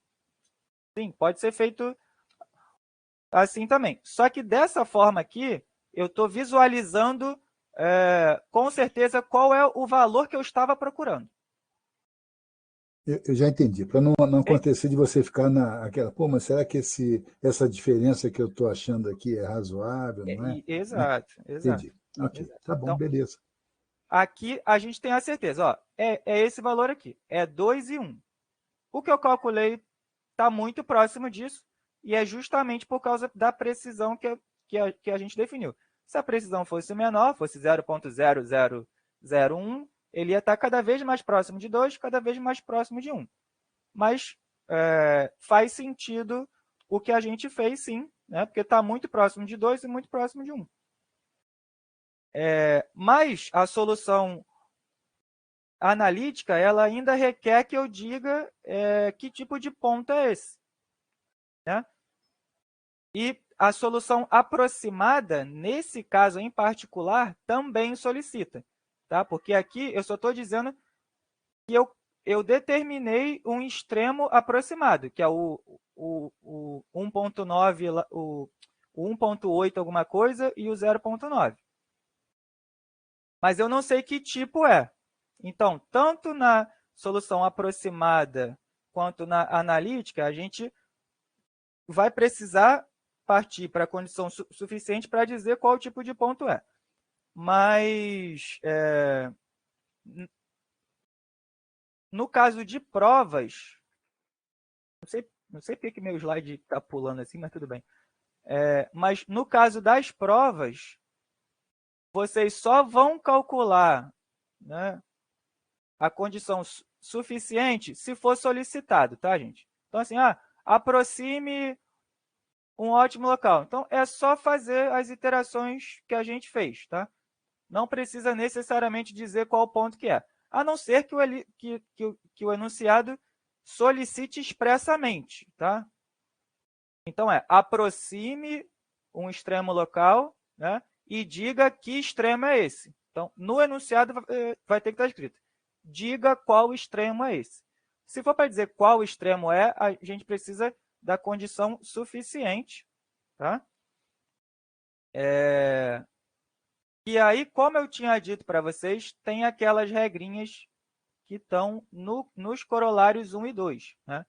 pode ser feito assim também. Só que dessa forma aqui, eu estou visualizando com certeza qual é o valor que eu estava procurando. Eu já entendi. Para não Ok? acontecer de você ficar naquela, pô, mas será que essa diferença que eu estou achando aqui é razoável, não é? Né? Exato, exato, Entendi. Ok, exato. tá bom, Então, beleza. aqui a gente tem a certeza, ó, é esse valor aqui, é 2 e 1. O que eu calculei está muito próximo disso, e é justamente por causa da precisão que a gente definiu. Se a precisão fosse menor, fosse 0,0001, ele ia estar cada vez mais próximo de 2, cada vez mais próximo de 1. Mas faz sentido o que a gente fez, sim, né? Porque está muito próximo de 2 e muito próximo de 1. Mas a solução analítica, ela ainda requer que eu diga que tipo de ponto é esse. Né? E a solução aproximada, nesse caso em particular, também solicita. Tá? Porque aqui eu só estou dizendo que eu determinei um extremo aproximado, que é o 1.9, o 1.8 alguma coisa e o 0.9. Mas eu não sei que tipo é. Então, tanto na solução aproximada quanto na analítica, a gente vai precisar partir para a condição suficiente para dizer qual tipo de ponto é. Mas, no caso de provas, não sei porque que meu slide está pulando assim, mas tudo bem. Mas no caso das provas, vocês só vão calcular, né, a condição suficiente se for solicitado, tá, gente? Então, assim, aproxime um ótimo local. Então, é só fazer as iterações que a gente fez, tá? Não precisa necessariamente dizer qual ponto que é, a não ser que o enunciado solicite expressamente, tá? Então, aproxime um extremo local, né, e diga que extremo é esse. Então, no enunciado vai ter que estar escrito, diga qual extremo é esse. Se for para dizer qual extremo é, a gente precisa da condição suficiente, tá? E aí, como eu tinha dito para vocês, tem aquelas regrinhas que estão nos corolários 1 e 2, né?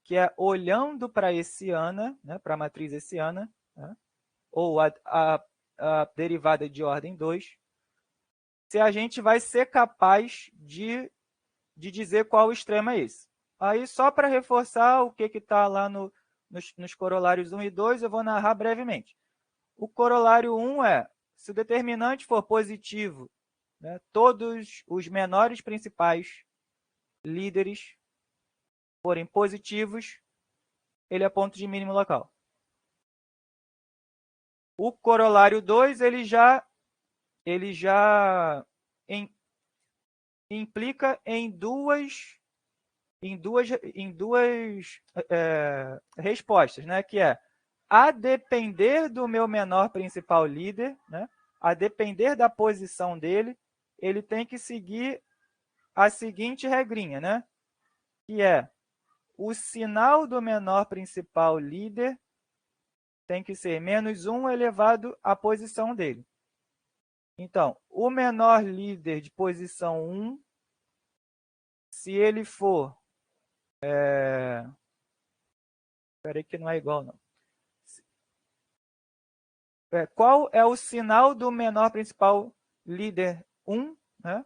Que é olhando para hessiana, né, para a matriz hessiana, né, ou a derivada de ordem 2, se a gente vai ser capaz de dizer qual extremo é esse. Aí, só para reforçar o que está lá nos corolários 1 e 2, eu vou narrar brevemente. O corolário 1 se o determinante for positivo, né, todos os menores principais líderes forem positivos, ele é ponto de mínimo local. O corolário 2, ele já implica em duas respostas, né? Que é, a depender do meu menor principal líder, né? A depender da posição dele, ele tem que seguir a seguinte regrinha, né? Que é, o sinal do menor principal líder tem que ser menos 1 elevado à posição dele. Então, o menor líder de posição 1, se ele for... Espera aí que não é igual, não. Qual é o sinal do menor principal líder 1, né,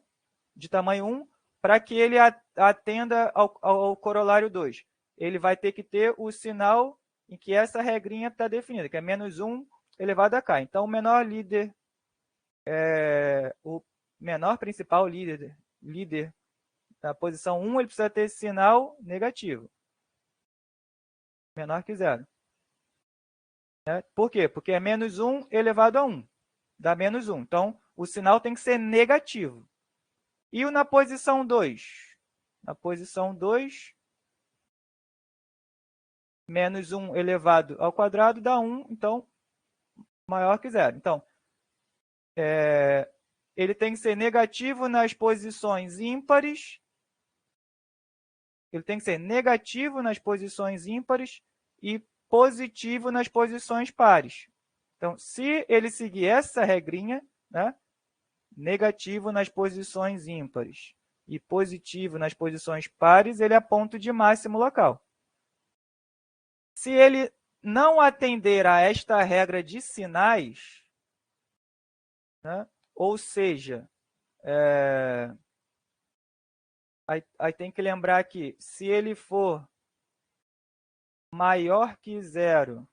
de tamanho 1, para que ele atenda ao corolário 2? Ele vai ter que ter o sinal em que essa regrinha está definida, que é menos 1 elevado a k. Então, o menor líder, o menor principal líder da posição 1, ele precisa ter sinal negativo, menor que 0. Por quê? Porque é menos 1 elevado a 1, dá menos 1. Então, o sinal tem que ser negativo. E o na posição 2? Na posição 2, menos 1 elevado ao quadrado dá 1, então, maior que 0. Então, ele tem que ser negativo nas posições ímpares. Ele tem que ser negativo nas posições ímpares e positivo nas posições pares. Então, se ele seguir essa regrinha, né, negativo nas posições ímpares e positivo nas posições pares, ele é ponto de máximo local. Se ele não atender a esta regra de sinais, né, ou seja, aí tem que lembrar que se ele for maior que zero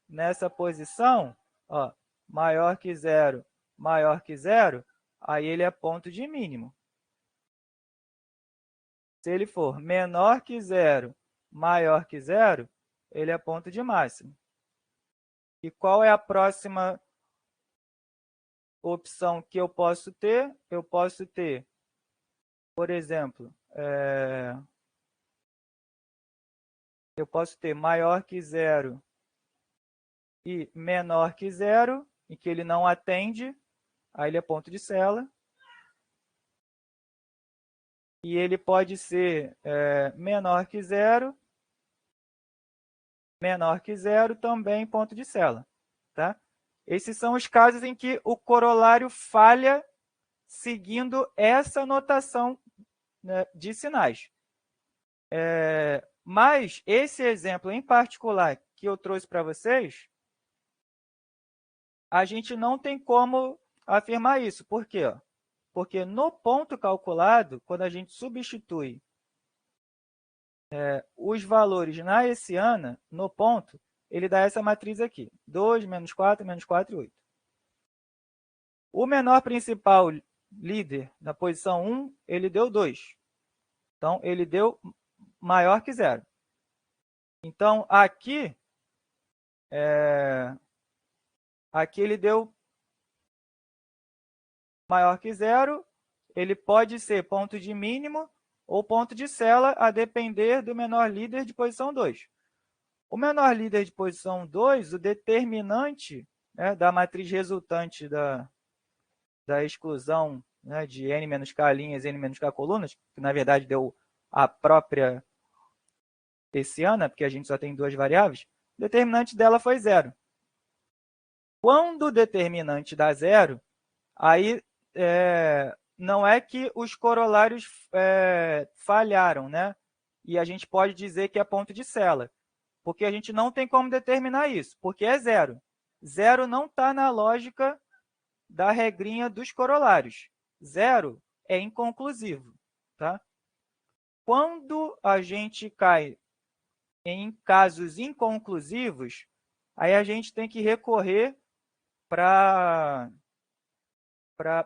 nessa posição, ó, maior que zero, aí ele é ponto de mínimo. Se ele for menor que zero, maior que zero, ele é ponto de máximo. E qual é a próxima opção que eu posso ter? Eu posso ter, por exemplo, eu posso ter maior que zero e menor que zero, em que ele não atende, aí ele é ponto de cela. E ele pode ser menor que zero, também ponto de cela. Tá? Esses são os casos em que o corolário falha seguindo essa notação, né, de sinais. Mas esse exemplo em particular que eu trouxe para vocês, a gente não tem como afirmar isso. Por quê? Porque no ponto calculado, quando a gente substitui os valores na hessiana, no ponto, ele dá essa matriz aqui. 2, menos 4 e 8. O menor principal líder na posição 1, ele deu 2. Então, ele deu maior que zero. Então, aqui ele deu maior que zero. Ele pode ser ponto de mínimo ou ponto de cela, a depender do menor líder de posição 2. O menor líder de posição 2, o determinante, né, da matriz resultante da exclusão, né, de n-k linhas e n-k colunas, que na verdade deu a própria hessiana, porque a gente só tem duas variáveis, o determinante dela foi zero. Quando o determinante dá zero, aí não é que os corolários falharam, né? E a gente pode dizer que é ponto de cela, porque a gente não tem como determinar isso, porque é zero. Zero não está na lógica da regrinha dos corolários. Zero é inconclusivo. Tá? Quando a gente cai em casos inconclusivos, aí a gente tem que recorrer para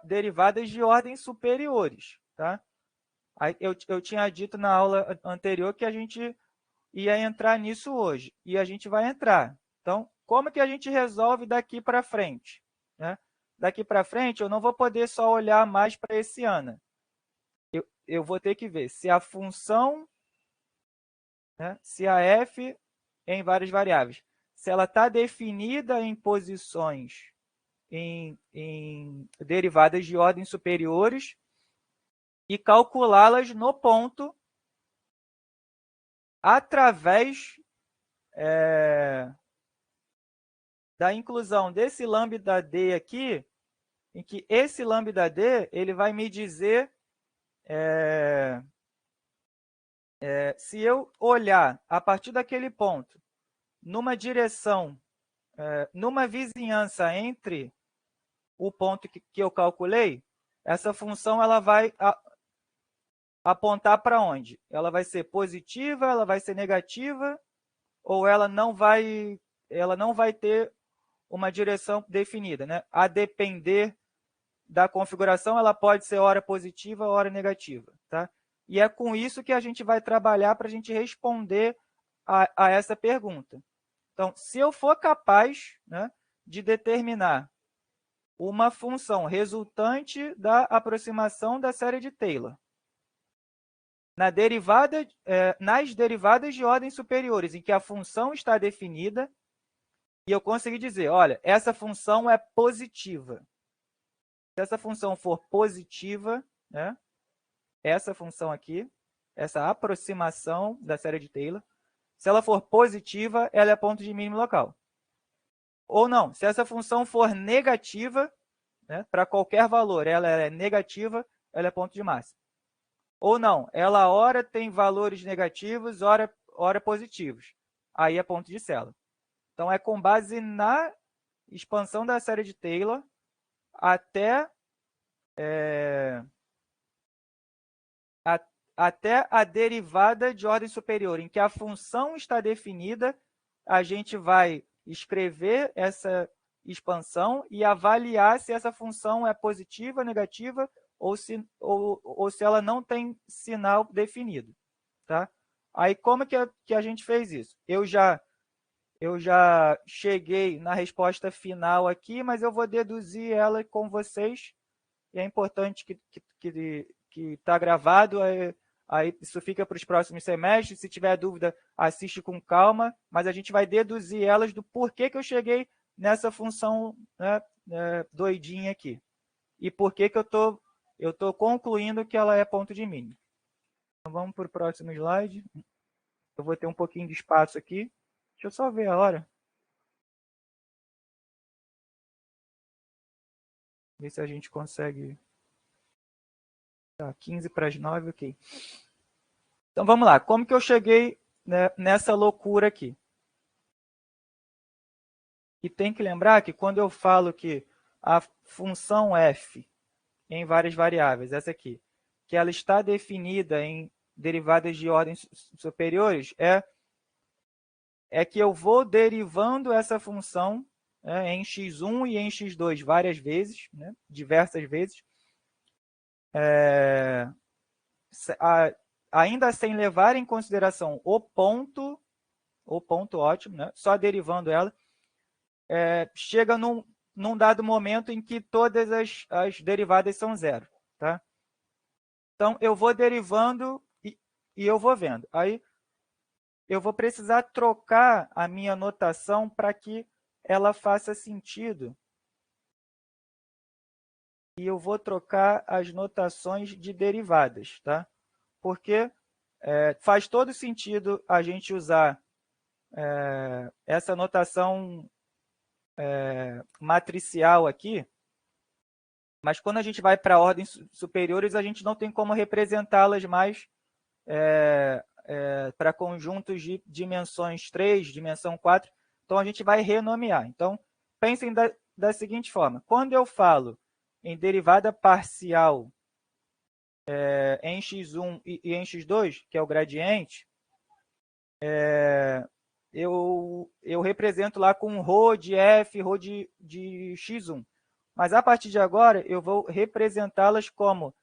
derivadas de ordem superiores. Tá? Eu tinha dito na aula anterior que a gente ia entrar nisso hoje, e a gente vai entrar. Então, como que a gente resolve daqui para frente? Né? Daqui para frente, eu não vou poder só olhar mais para hessiana. Eu vou ter que ver se a função, né, se a f em várias variáveis, se ela está definida em posições, em derivadas de ordem superiores, e calculá-las no ponto através da inclusão desse lambda d aqui, em que esse lambda d ele vai me dizer se eu olhar a partir daquele ponto numa direção, numa vizinhança entre o ponto que eu calculei, essa função ela vai apontar para onde? Ela vai ser positiva, ela vai ser negativa, ou ela não vai ter uma direção definida, né? A depender da configuração, ela pode ser hora positiva, hora negativa, tá? E é com isso que a gente vai trabalhar para a gente responder a essa pergunta. Então, se eu for capaz, né, de determinar uma função resultante da aproximação da série de Taylor nas derivadas de ordem superiores, em que a função está definida, e eu consegui dizer, olha, essa função é positiva. Se essa função for positiva, né, essa função aqui, essa aproximação da série de Taylor, se ela for positiva, ela é ponto de mínimo local. Ou não, se essa função for negativa, né, para qualquer valor, ela é negativa, ela é ponto de máxima. Ou não, ela ora tem valores negativos, ora positivos. Aí é ponto de Celan. Então, é com base na expansão da série de Taylor até a derivada de ordem superior, em que a função está definida, a gente vai escrever essa expansão e avaliar se essa função é positiva, negativa, ou se ela não tem sinal definido. Tá? Aí, como que a gente fez isso? Eu já cheguei na resposta final aqui, mas eu vou deduzir ela com vocês. E é importante que está gravado, aí isso fica para os próximos semestres. Se tiver dúvida, assiste com calma, mas a gente vai deduzir elas do porquê que eu cheguei nessa função, né, doidinha aqui. E por que eu tô concluindo que ela é ponto de mínimo. Então, vamos para o próximo slide. Eu vou ter um pouquinho de espaço aqui. Deixa eu só ver a hora. Ver se a gente consegue... Tá, 15 para as 9, ok. Então, vamos lá. Como que eu cheguei, né, nessa loucura aqui? E tem que lembrar que quando eu falo que a função f em várias variáveis, essa aqui, que ela está definida em derivadas de ordens superiores, é que eu vou derivando essa função, né, em x1 e em x2 várias vezes, né, diversas vezes, ainda sem levar em consideração o ponto ótimo, né, só derivando ela, chega num dado momento em que todas as derivadas são zero. Tá? Então, eu vou derivando e eu vou vendo. Aí, eu vou precisar trocar a minha notação para que ela faça sentido. E eu vou trocar as notações de derivadas, tá? Porque faz todo sentido a gente usar essa notação matricial aqui, mas quando a gente vai para ordens superiores, a gente não tem como representá-las mais para conjuntos de dimensões 3, dimensão 4, então a gente vai renomear. Então, pensem da seguinte forma, quando eu falo em derivada parcial em x1 e em x2, que é o gradiente, eu represento lá com ρ de f, ρ de x1. Mas, a partir de agora, eu vou representá-las como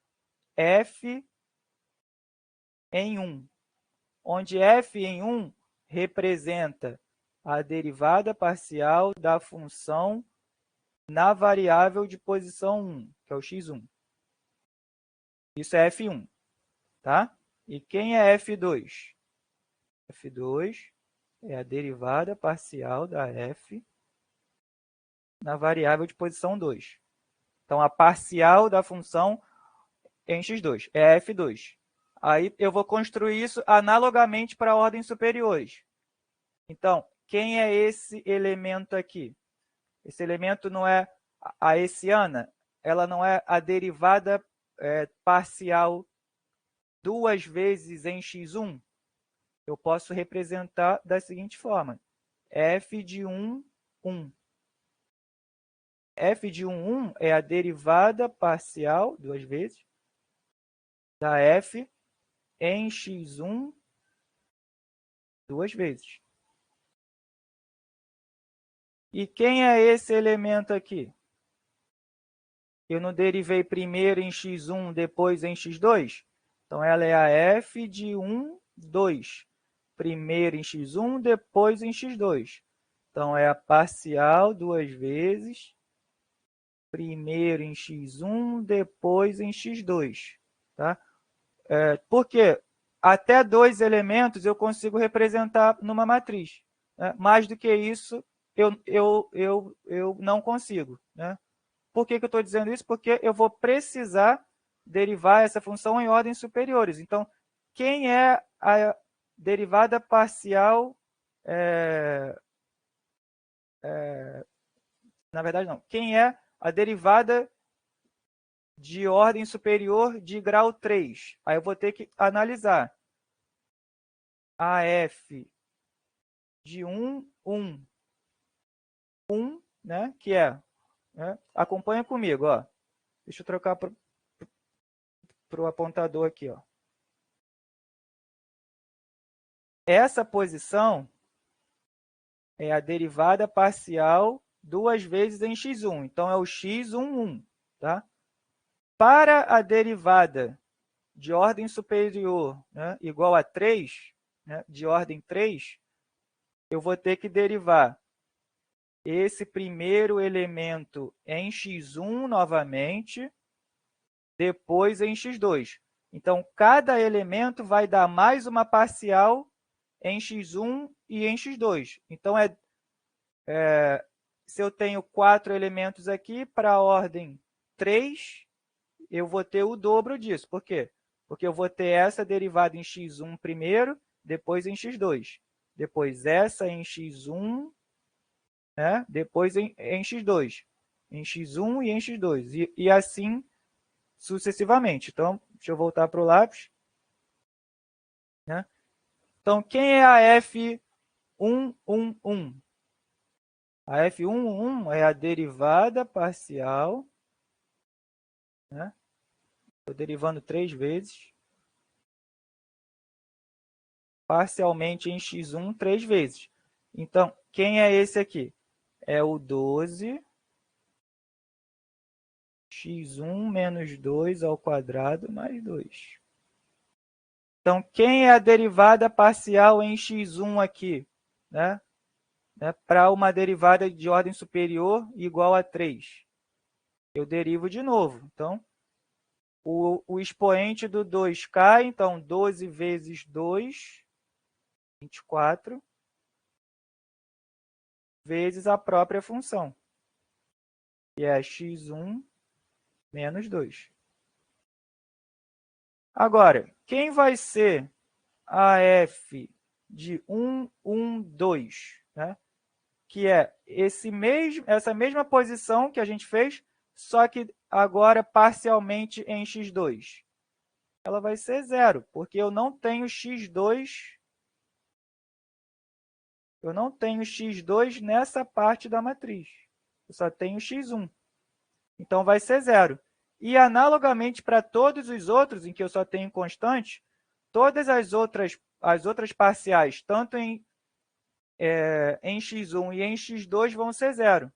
f em 1, onde f em 1 representa a derivada parcial da função na variável de posição 1, que é o x1. Isso é f1. Tá? E quem é f2? f2 é a derivada parcial da f na variável de posição 2. Então, a parcial da função em x2 é f2. Aí eu vou construir isso analogamente para ordens superiores. Então, quem é esse elemento aqui? Esse elemento não é a hessiana, ela não é a derivada parcial duas vezes em x1? Eu posso representar da seguinte forma. F de 1, 1. F de 1, 1 é a derivada parcial, duas vezes, da f em x1 duas vezes. E quem é esse elemento aqui? Eu não derivei primeiro em x1, depois em x2? Então, ela é a f de 1, 2. Primeiro em x1, depois em x2. Então, é a parcial duas vezes. Primeiro em x1, depois em x2. Tá? Porque até dois elementos eu consigo representar numa matriz. Né? Mais do que isso, eu não consigo. Né? Por que eu estou dizendo isso? Porque eu vou precisar derivar essa função em ordens superiores. Então, quem é a derivada parcial... na verdade, não. Quem é a derivada de ordem superior de grau 3? Aí eu vou ter que analisar a f de 1, 1, 1, né? Que é... né? Acompanha comigo, ó. Deixa eu trocar para o apontador aqui, ó. Essa posição é a derivada parcial duas vezes em x1. Então, é o x11, tá? Para a derivada de ordem superior, né, igual a 3, né, de ordem 3, eu vou ter que derivar esse primeiro elemento em x1 novamente, depois em x2. Então, cada elemento vai dar mais uma parcial em x1 e em x2. Então, se eu tenho 4 elementos aqui, para a ordem 3, eu vou ter o dobro disso. Por quê? Porque eu vou ter essa derivada em x1 primeiro, depois em x2. Depois essa em x1, né? Depois em x2. Em x1 e em x2. E assim sucessivamente. Então, deixa eu voltar para o lápis. Né? Então, quem é a F111? A F111 é a derivada parcial. Né? Estou derivando 3 vezes. Parcialmente em x1 3 vezes. Então, quem é esse aqui? É o 12 x1 menos 2 ao quadrado mais 2. Então, quem é a derivada parcial em x1 aqui? Né? Para uma derivada de ordem superior igual a 3. Eu derivo de novo. Então, o expoente do 2 cai. Então, 12 vezes 2, 24, vezes a própria função, que é x1 menos 2. Agora, quem vai ser a f de 1, 1, 2? Né? Que é essa mesma posição que a gente fez, só que agora parcialmente em x2. Ela vai ser 0, porque eu não tenho x2, nessa parte da matriz. Eu só tenho x1. Então, vai ser 0. E, analogamente, para todos os outros, em que eu só tenho constante, todas as outras parciais, tanto em x1 e em x2, vão ser 0.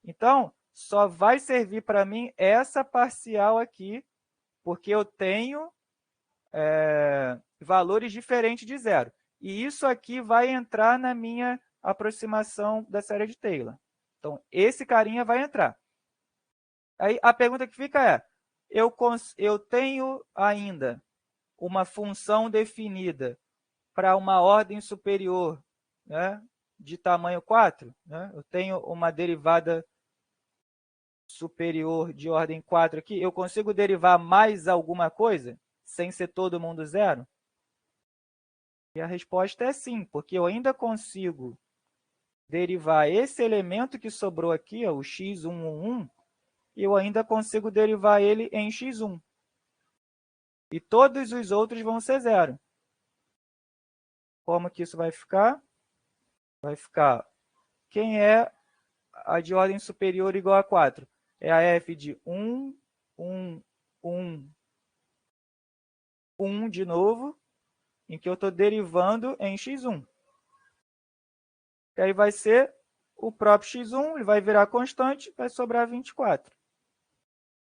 Então, só vai servir para mim essa parcial aqui, porque eu tenho valores diferentes de 0. E isso aqui vai entrar na minha aproximação da série de Taylor. Então, esse carinha vai entrar. Aí a pergunta que fica é, eu tenho ainda uma função definida para uma ordem superior, né, de tamanho 4? Né? Eu tenho uma derivada superior de ordem 4 aqui. Eu consigo derivar mais alguma coisa sem ser todo mundo 0? E a resposta é sim, porque eu ainda consigo derivar esse elemento que sobrou aqui, ó, o x111, e eu ainda consigo derivar ele em x1. E todos os outros vão ser 0. Como que isso vai ficar? Vai ficar, quem é a de ordem superior igual a 4? É a f de 1, 1, 1, 1 de novo, em que eu estou derivando em x1. E aí vai ser o próprio x1, ele vai virar constante, vai sobrar 24.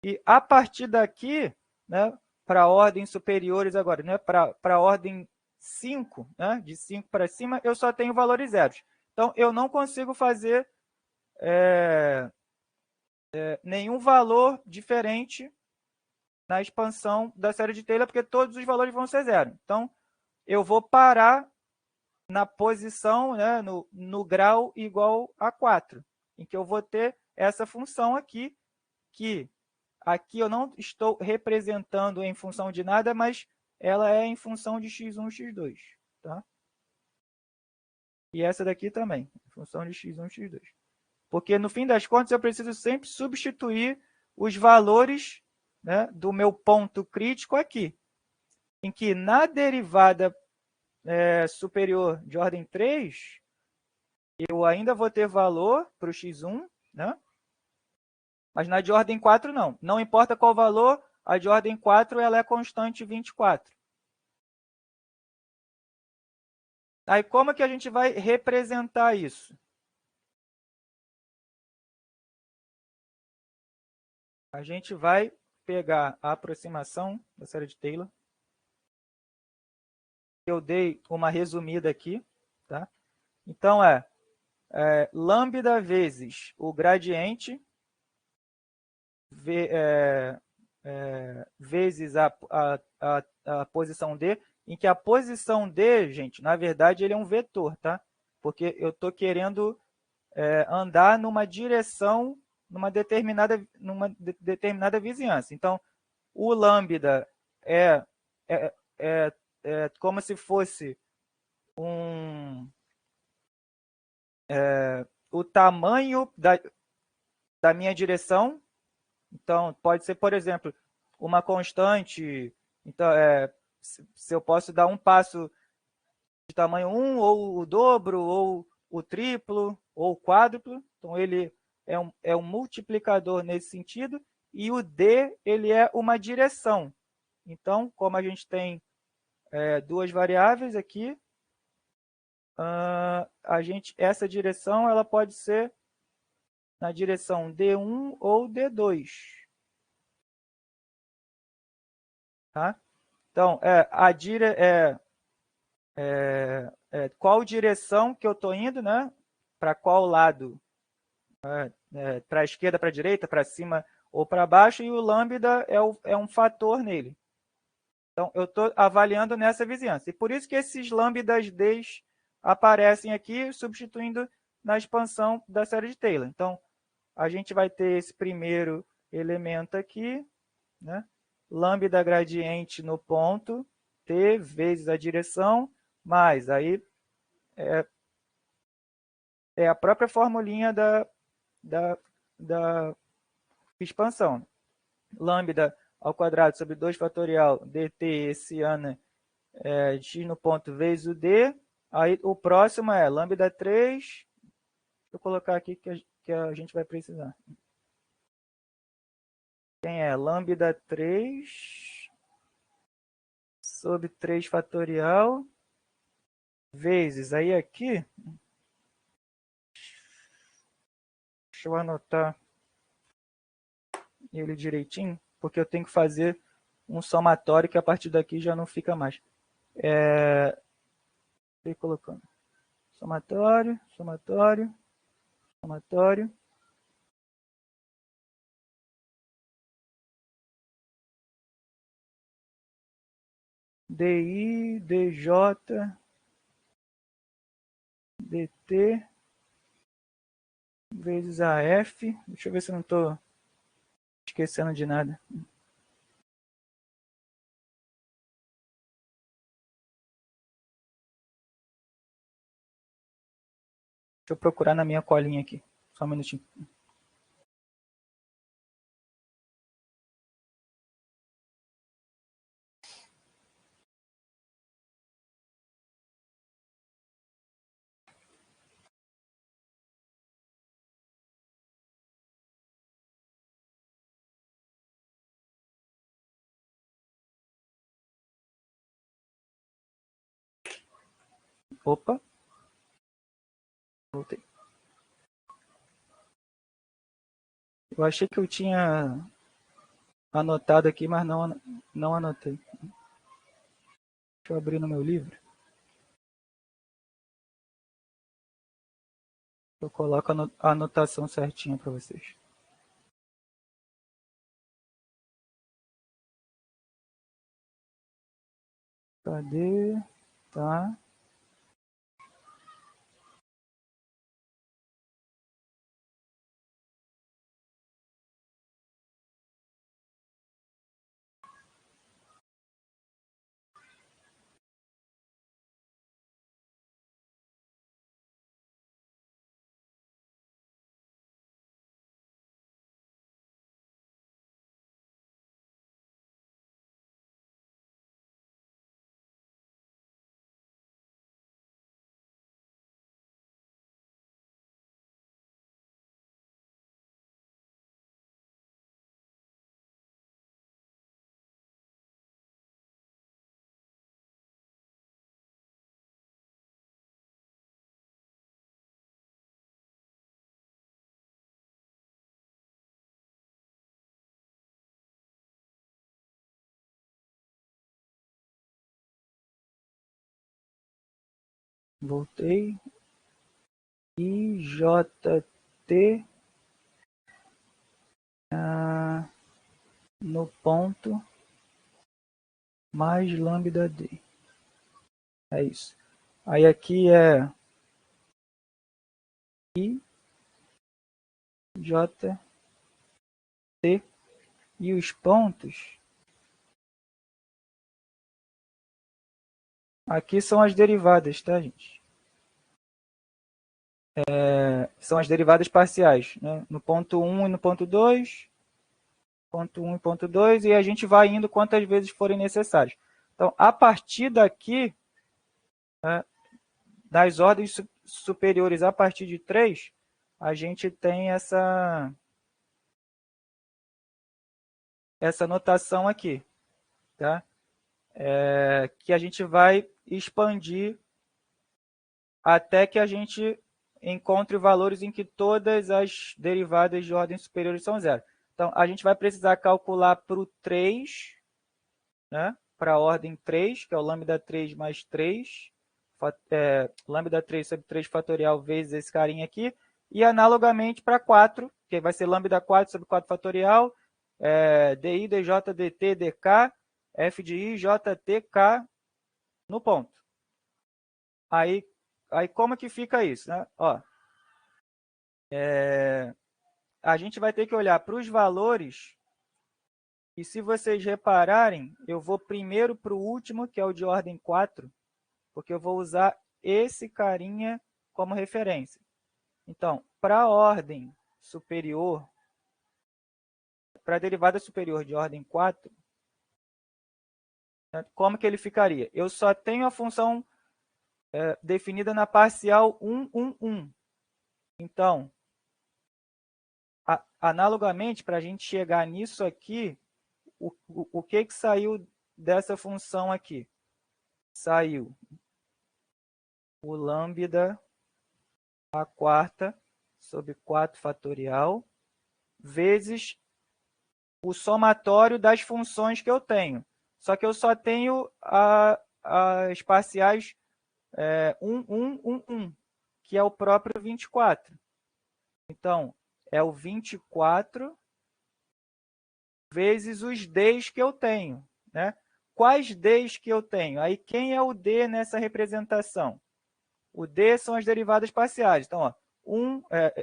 E a partir daqui, né, para ordens superiores agora, né, para a ordem 5, né, de 5 para cima, eu só tenho valores zeros. Então, eu não consigo fazer nenhum valor diferente na expansão da série de Taylor, porque todos os valores vão ser zero. Então, eu vou parar na posição, né, no grau igual a 4, em que eu vou ter essa função aqui, que aqui eu não estou representando em função de nada, mas ela é em função de x1 e x2. Tá? E essa daqui também, em função de x1 e x2. Porque, no fim das contas, eu preciso sempre substituir os valores, né, do meu ponto crítico aqui. Em que na derivada superior de ordem 3, eu ainda vou ter valor para o x1, né? Mas na de ordem 4 não. Não importa qual valor, a de ordem 4 ela é constante 24. Aí como que a gente vai representar isso? A gente vai pegar a aproximação da série de Taylor. Eu dei uma resumida aqui, tá? Então, lambda vezes o gradiente vezes a posição D, em que a posição D, gente, na verdade, ele é um vetor, tá? Porque eu estou querendo andar numa direção, numa determinada vizinhança. Então, o lambda é como se fosse o tamanho da minha direção. Então, pode ser, por exemplo, uma constante. Então, se eu posso dar um passo de tamanho 1, ou o dobro, ou o triplo, ou o quádruplo. Então, ele é um multiplicador nesse sentido. E o D, ele é uma direção. Então, como a gente tem duas variáveis aqui, essa direção ela pode ser na direção D1 ou D2. Tá? Então, qual direção que eu estou indo, né? Para qual lado? Para a esquerda, para a direita, para cima ou para baixo, e o lambda é um fator nele. Então, eu estou avaliando nessa vizinhança. E por isso que esses lambdas D aparecem aqui, substituindo na expansão da série de Taylor. Então, a gente vai ter esse primeiro elemento aqui, né? Lambda gradiente no ponto T vezes a direção, mais aí é a própria formulinha da expansão. Lambda ao quadrado sobre 2 fatorial dt esse ano x no ponto vezes o d. Aí o próximo é lambda 3. Deixa eu colocar aqui que a gente vai precisar. Tem lambda 3 sobre 3 fatorial vezes, aí aqui, deixa eu anotar ele direitinho, porque eu tenho que fazer um somatório que a partir daqui já não fica mais. Estou colocando somatório, somatório, somatório. DI, DJ, DT, vezes AF. Deixa eu ver se eu não estou esquecendo de nada. Deixa eu procurar na minha colinha aqui. Só um minutinho. Opa. Voltei. Eu achei que eu tinha anotado aqui, mas não anotei. Deixa eu abrir no meu livro. Eu coloco a anotação certinha para vocês. Cadê? Tá. Voltei. IJT no ponto mais lambda D. É isso. Aí aqui é IJT e os pontos aqui são as derivadas, tá, gente? São as derivadas parciais, né? No ponto 1 e no ponto 2, ponto 1 e ponto 2, e a gente vai indo quantas vezes forem necessárias. Então, a partir daqui, né, das ordens superiores a partir de 3, a gente tem essa notação aqui, tá? Que a gente vai expandir até que a gente encontre valores em que todas as derivadas de ordem superior são zero. Então, a gente vai precisar calcular para o 3, né? Para a ordem 3, que é o lambda 3 mais 3, lambda 3 sobre 3 fatorial vezes esse carinha aqui, e analogamente para 4, que vai ser lambda 4 sobre 4 fatorial, DI, DJ, DT, DK, F de I, J, T, K no ponto. Aí como que fica isso, né? Ó, a gente vai ter que olhar para os valores, e se vocês repararem, eu vou primeiro para o último, que é o de ordem 4, porque eu vou usar esse carinha como referência. Então, para a ordem superior, para a derivada superior de ordem 4, né, como que ele ficaria? Eu só tenho a função definida na parcial 1, 1, 1. Então, analogamente, para a gente chegar nisso aqui, o que saiu dessa função aqui? Saiu o lambda a quarta sobre 4 fatorial vezes o somatório das funções que eu tenho. Só que eu só tenho as parciais 1, 1, 1, 1, que é o próprio 24. Então, é o 24 vezes os Ds que eu tenho, né? Quais Ds que eu tenho? Aí, quem é o D nessa representação? O D são as derivadas parciais. Então, ó,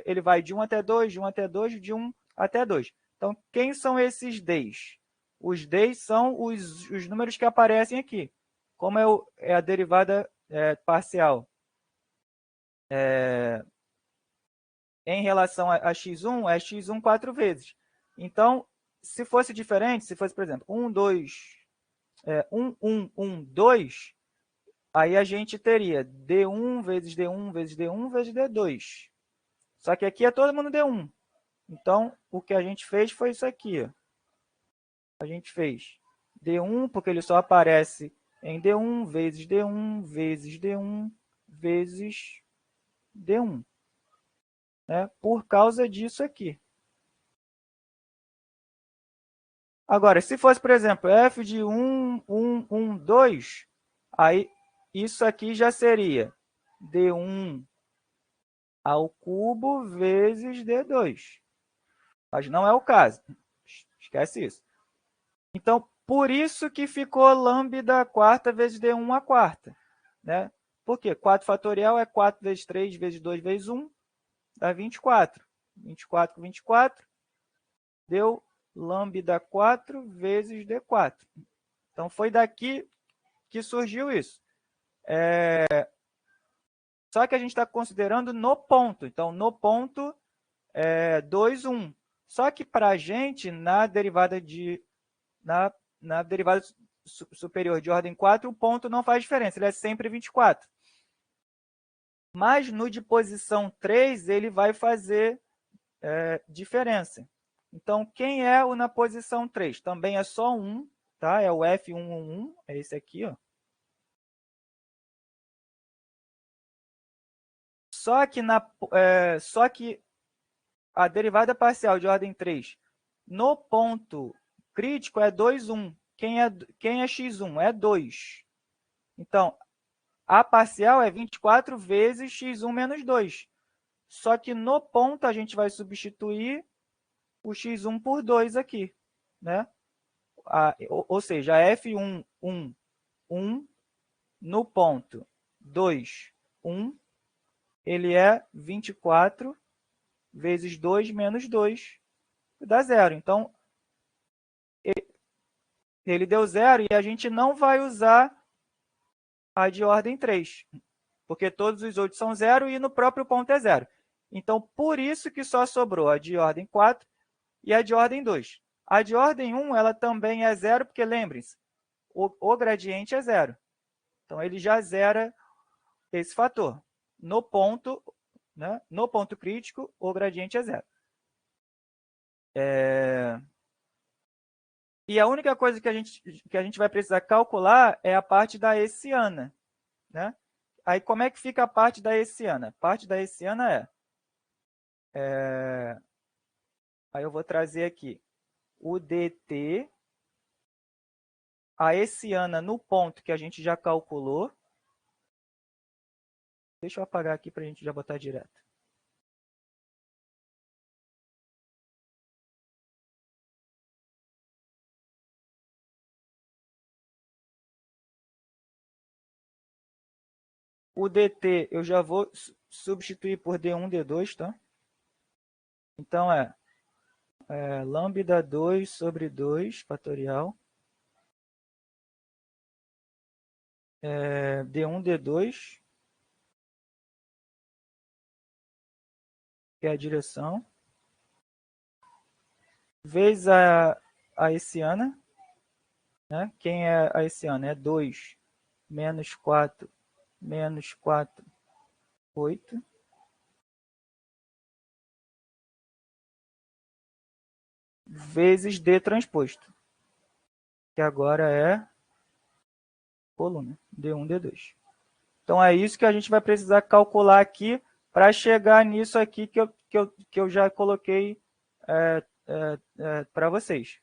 ele vai de 1 até 2, de 1 até 2, de 1 até 2. Então, quem são esses Ds? Os Ds são os números que aparecem aqui. Como é a derivada parcial em relação a x1, é x1 4 vezes. Então, se fosse diferente, se fosse, por exemplo, 1, 2, 1, 1, 1, 2, aí a gente teria D1 vezes D1 vezes D1 vezes D2. Só que aqui é todo mundo D1. Então, o que a gente fez foi isso aqui. Ó. A gente fez D1, porque ele só aparece em D1 vezes D1 vezes D1 vezes D1. Né? Por causa disso aqui. Agora, se fosse, por exemplo, f de 1, 1, 1, 2, aí isso aqui já seria D1 ao cubo vezes D2. Mas não é o caso. Esquece isso. Então, por isso que ficou lambda quarta vezes D1 a quarta. Né? Por quê? 4 fatorial é 4 vezes 3 vezes 2 vezes 1, dá 24. 24 com 24, deu lambda 4 vezes D4. Então, foi daqui que surgiu isso. Só que a gente está considerando no ponto. Então, no ponto, 2, 1. Só que para a gente, na derivada superior de ordem 4, o ponto não faz diferença, ele é sempre 24. Mas no de posição 3, ele vai fazer diferença. Então, quem é o na posição 3? Também é só 1, tá? É o F111, é esse aqui, ó. Só que a derivada parcial de ordem 3 no ponto crítico é 2, 1. Quem é x1? É 2. Então, A parcial é 24 vezes x1 menos 2. Só que no ponto a gente vai substituir o x1 por 2 aqui, né? Ou seja, a F1, 1, 1, no ponto 2, 1, ele é 24 vezes 2 menos 2, dá 0. Então, ele deu 0 e a gente não vai usar a de ordem 3, porque todos os outros são 0 e no próprio ponto é 0. Então, por isso que só sobrou a de ordem 4 e a de ordem 2. A de ordem 1 ela também é 0, porque lembrem-se, o gradiente é 0. Então, ele já zera esse fator. No ponto, né, no ponto crítico, o gradiente é 0. E a única coisa que a gente vai precisar calcular é a parte da hessiana, né? Aí, como é que fica a parte da hessiana? A parte da hessiana aí eu vou trazer aqui o dt, a hessiana no ponto que a gente já calculou. Deixa eu apagar aqui para a gente já botar direto. O dt eu já vou substituir por d1, d2, tá? Então, lambda 2 sobre 2 fatorial, d1, d2, que é a direção, vezes a hessiana, né? Quem é a hessiana? É 2 menos 4, menos 4, 8. Vezes D transposto, que agora é coluna, D1, D2. Então, é isso que a gente vai precisar calcular aqui para chegar nisso aqui que eu já coloquei para vocês.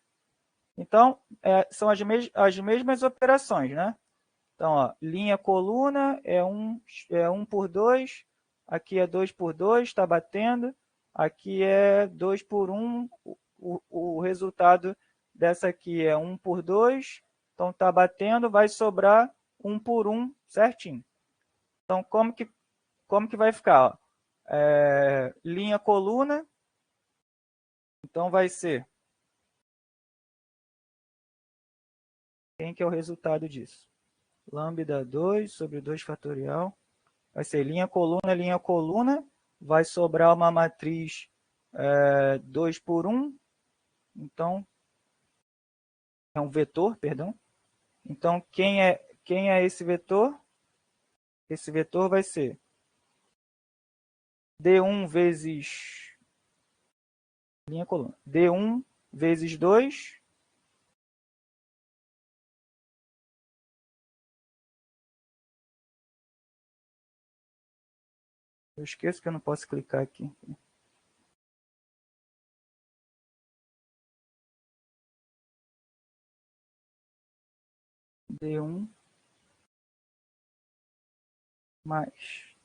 Então, são as mesmas operações, né? Então, ó, linha coluna é 1 por 2, aqui é 2 por 2, está batendo, aqui é 2 por 1, o resultado dessa aqui é 1 por 2, então está batendo, vai sobrar 1 por 1 certinho. Então, como que vai ficar? Ó? Linha coluna, então vai ser... Quem que é o resultado disso? Lambda 2 sobre 2 fatorial. Vai ser linha, coluna. Vai sobrar uma matriz 2 por 1. Então, é um vetor, perdão. Então, quem é esse vetor? Esse vetor vai ser D1 vezes linha, coluna. D1 vezes 2. Eu esqueço que eu não posso clicar aqui. D1 mais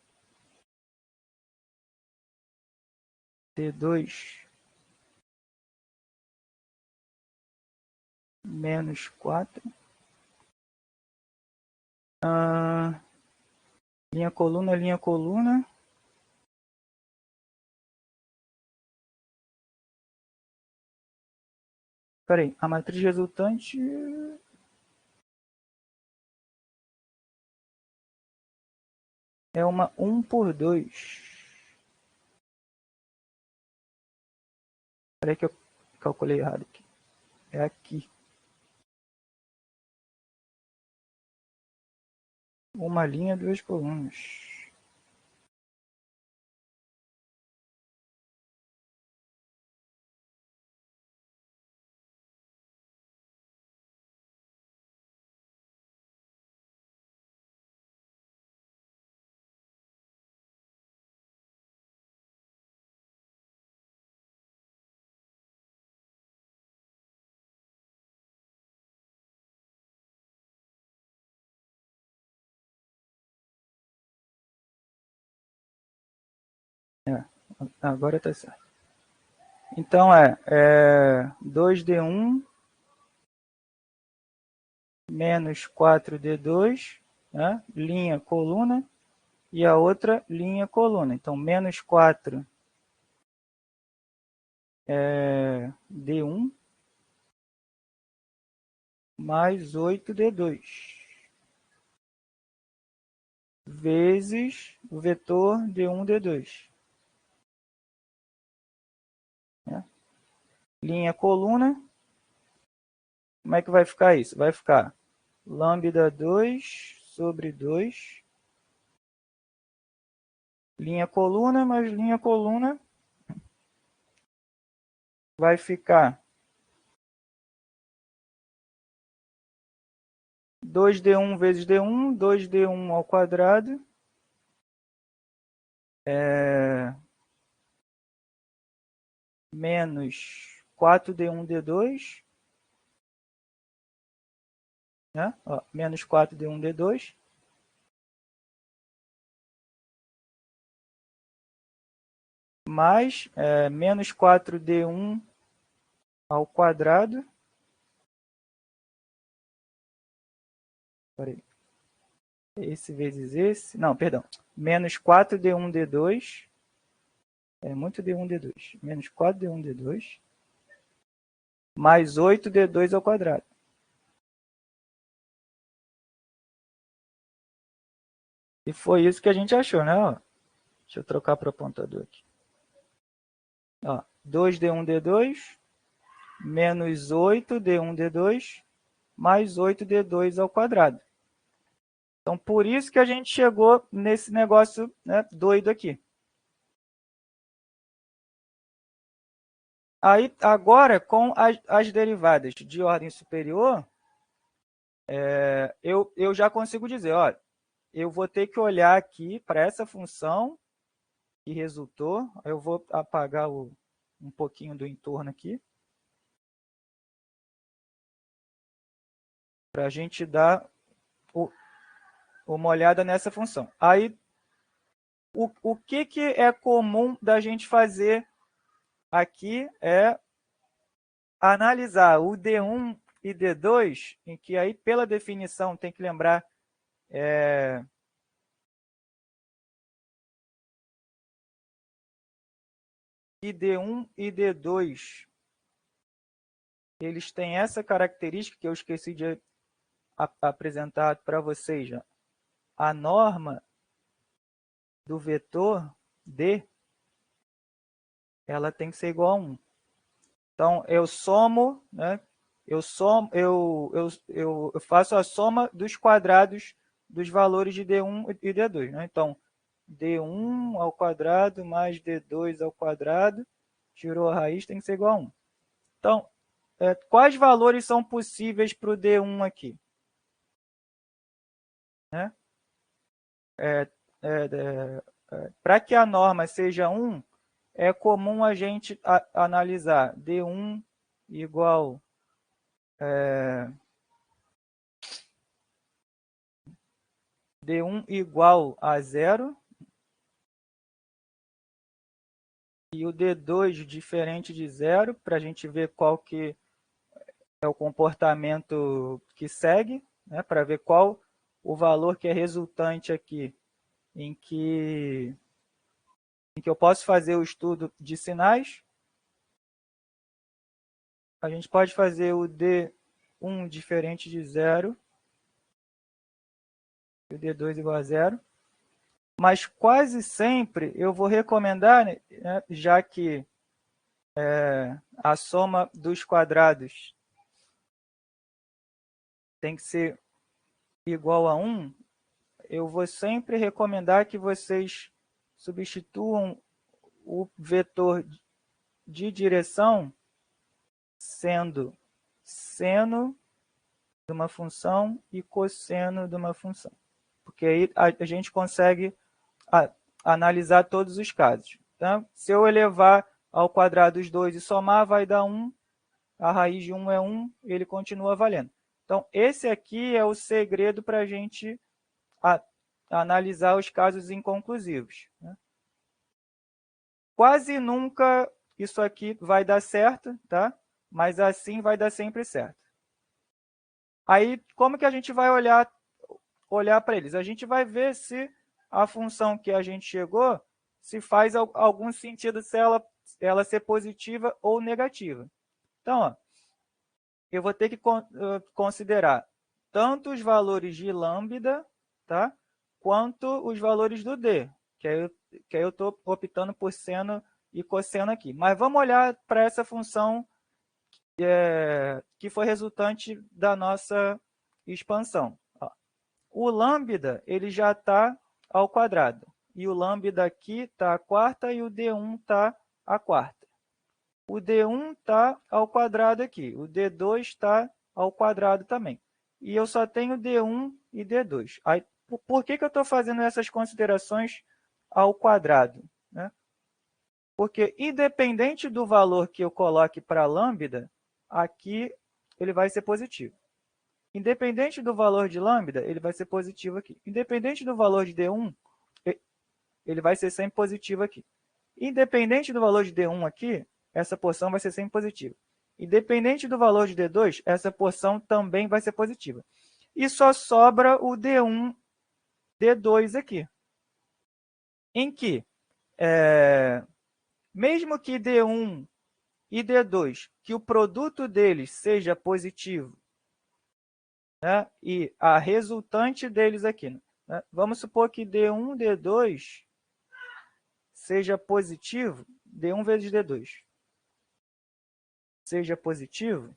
D2 menos 4. Linha, coluna. Espera aí, a matriz resultante... é uma 1 por 2. Espera aí que eu calculei errado aqui. É aqui. Uma linha, 2 colunas. Agora está certo. Então, 2D1 menos 4D2, né? Linha, coluna, e a outra linha, coluna. Então, menos 4 D1 mais 8D2 vezes o vetor D1, D2. Né? Linha, coluna. Como é que vai ficar isso? Vai ficar lambda 2 sobre 2. Linha, coluna, mais linha, coluna. Vai ficar 2D1 vezes D1, 2D1 ao quadrado. Menos 4D1D2. Né? Ó, menos 4D1D2. Mais menos 4D1 ao quadrado. Peraí. Esse vezes esse. Não, perdão. Menos 4D1D2. É muito D1D2. Menos 4D1D2. Mais 8D2 ao quadrado. E foi isso que a gente achou, né? Ó, deixa eu trocar para o apontador aqui. Ó, 2D1D2 menos 8D1D2 mais 8D2 ao quadrado. Então, por isso que a gente chegou nesse negócio, né, doido aqui. Aí, agora, com as derivadas de ordem superior, eu já consigo dizer, olha, eu vou ter que olhar aqui para essa função que resultou. Eu vou apagar um pouquinho do entorno aqui, para a gente dar uma olhada nessa função. Aí, o que é comum da gente fazer aqui é analisar o D1 e D2, em que aí, pela definição, tem que lembrar que D1 e D2 eles têm essa característica que eu esqueci de apresentar para vocês. Já. A norma do vetor D ela tem que ser igual a 1. Então, eu somo, né? Eu faço a soma dos quadrados dos valores de D1 e D2. Né? Então, D1 ao quadrado mais D2 ao quadrado, tirou a raiz, tem que ser igual a 1. Então, quais valores são possíveis para o D1 aqui? Né? Para que a norma seja 1, é comum a gente analisar D1 igual D1 igual a 0 e o D2 diferente de 0, para a gente ver qual que é o comportamento que segue, né, para ver qual o valor que é resultante aqui, em que eu posso fazer o estudo de sinais. A gente pode fazer o D1 diferente de 0 e o D2 igual a 0. Mas quase sempre eu vou recomendar, né, já que a soma dos quadrados tem que ser igual a 1, eu vou sempre recomendar que vocês substituam o vetor de direção sendo seno de uma função e cosseno de uma função. Porque aí a gente consegue analisar todos os casos. Tá? Se eu elevar ao quadrado os dois e somar, vai dar 1. A raiz de 1 é 1, ele continua valendo. Então, esse aqui é o segredo para a gente analisar os casos inconclusivos. Né? quase nunca isso aqui vai dar certo, tá? Mas assim vai dar sempre certo. Aí, como que a gente vai olhar para eles? A gente vai ver se a função que a gente chegou, se faz algum sentido se ela ser positiva ou negativa. Então, ó, eu vou ter que considerar tanto os valores de lambda, tá? Quanto os valores do d, que aí eu estou optando por seno e cosseno aqui. Mas vamos olhar para essa função que foi resultante da nossa expansão. Ó, o lambda ele já está ao quadrado. E o lambda aqui está a quarta e o d1 está a quarta. O d1 está ao quadrado aqui. O d2 está ao quadrado também. E eu só tenho d1 e d2. Aí, por que eu estou fazendo essas considerações ao quadrado? Né? Porque, independente do valor que eu coloque para lambda, aqui ele vai ser positivo. Independente do valor de lambda, ele vai ser positivo aqui. Independente do valor de D1, ele vai ser sempre positivo aqui. Independente do valor de D1 aqui, essa porção vai ser sempre positiva. Independente do valor de D2, essa porção também vai ser positiva. E só sobra o D1, D2 aqui. Em que, mesmo que D1 e D2, que o produto deles seja positivo, né, e a resultante deles aqui, né, vamos supor que D1, D2 seja positivo, D1 vezes D2 seja positivo,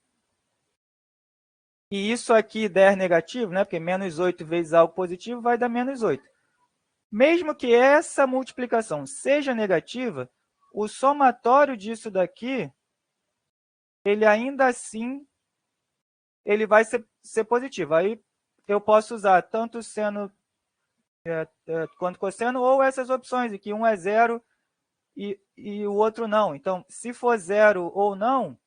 e isso aqui der negativo, né, porque menos 8 vezes algo positivo vai dar menos 8. Mesmo que essa multiplicação seja negativa, o somatório disso daqui, ele ainda assim ele vai ser positivo. Aí eu posso usar tanto seno quanto cosseno, ou essas opções, em que um é zero e o outro não. Então, se for zero ou não,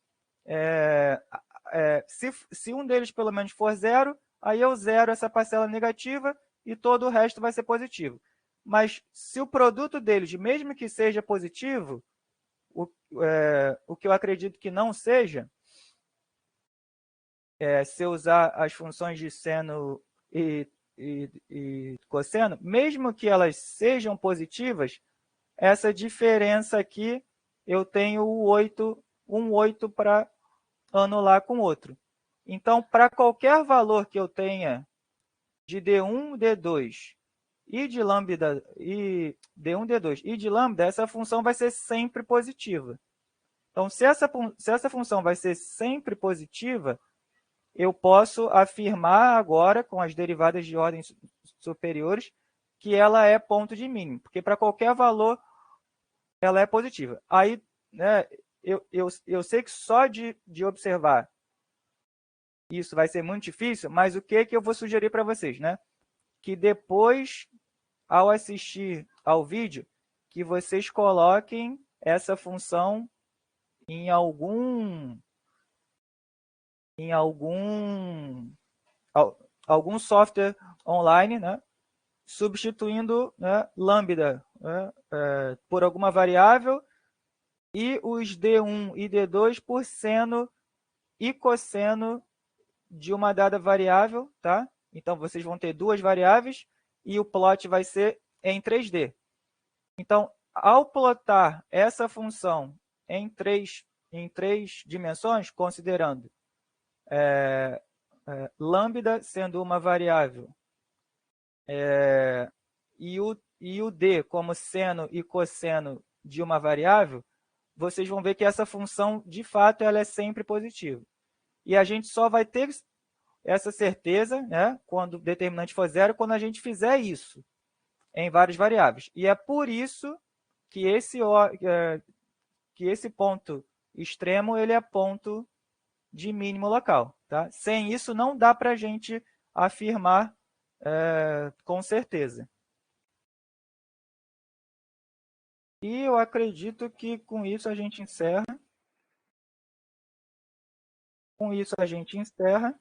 se um deles pelo menos for zero, aí eu zero essa parcela negativa e todo o resto vai ser positivo. Mas se o produto deles, mesmo que seja positivo, o que eu acredito que não seja, se eu usar as funções de seno e cosseno, mesmo que elas sejam positivas, essa diferença aqui eu tenho um 8 para anular com outro. Então, para qualquer valor que eu tenha de D1, D2 e de lambda, e D1, D2 e de lambda, essa função vai ser sempre positiva. Então, se essa função vai ser sempre positiva, eu posso afirmar agora, com as derivadas de ordem superiores, que ela é ponto de mínimo, porque para qualquer valor ela é positiva. Aí, né, eu sei que só de observar isso vai ser muito difícil, mas o que eu vou sugerir para vocês? Né? Que depois, ao assistir ao vídeo, que vocês coloquem essa função em algum software online, né? Substituindo, né, lambda, né, por alguma variável e os D1 e D2 por seno e cosseno de uma dada variável, tá? Então, vocês vão ter duas variáveis e o plot vai ser em 3D. Então, ao plotar essa função em três dimensões, considerando lambda sendo uma variável e o d como seno e cosseno de uma variável, vocês vão ver que essa função, de fato, ela é sempre positiva. E a gente só vai ter essa certeza, né, quando o determinante for zero, quando a gente fizer isso em várias variáveis. E é por isso que esse ponto extremo ele é ponto de mínimo local. Tá? Sem isso, não dá para a gente afirmar com certeza. E eu acredito que com isso a gente encerra. Com isso a gente encerra.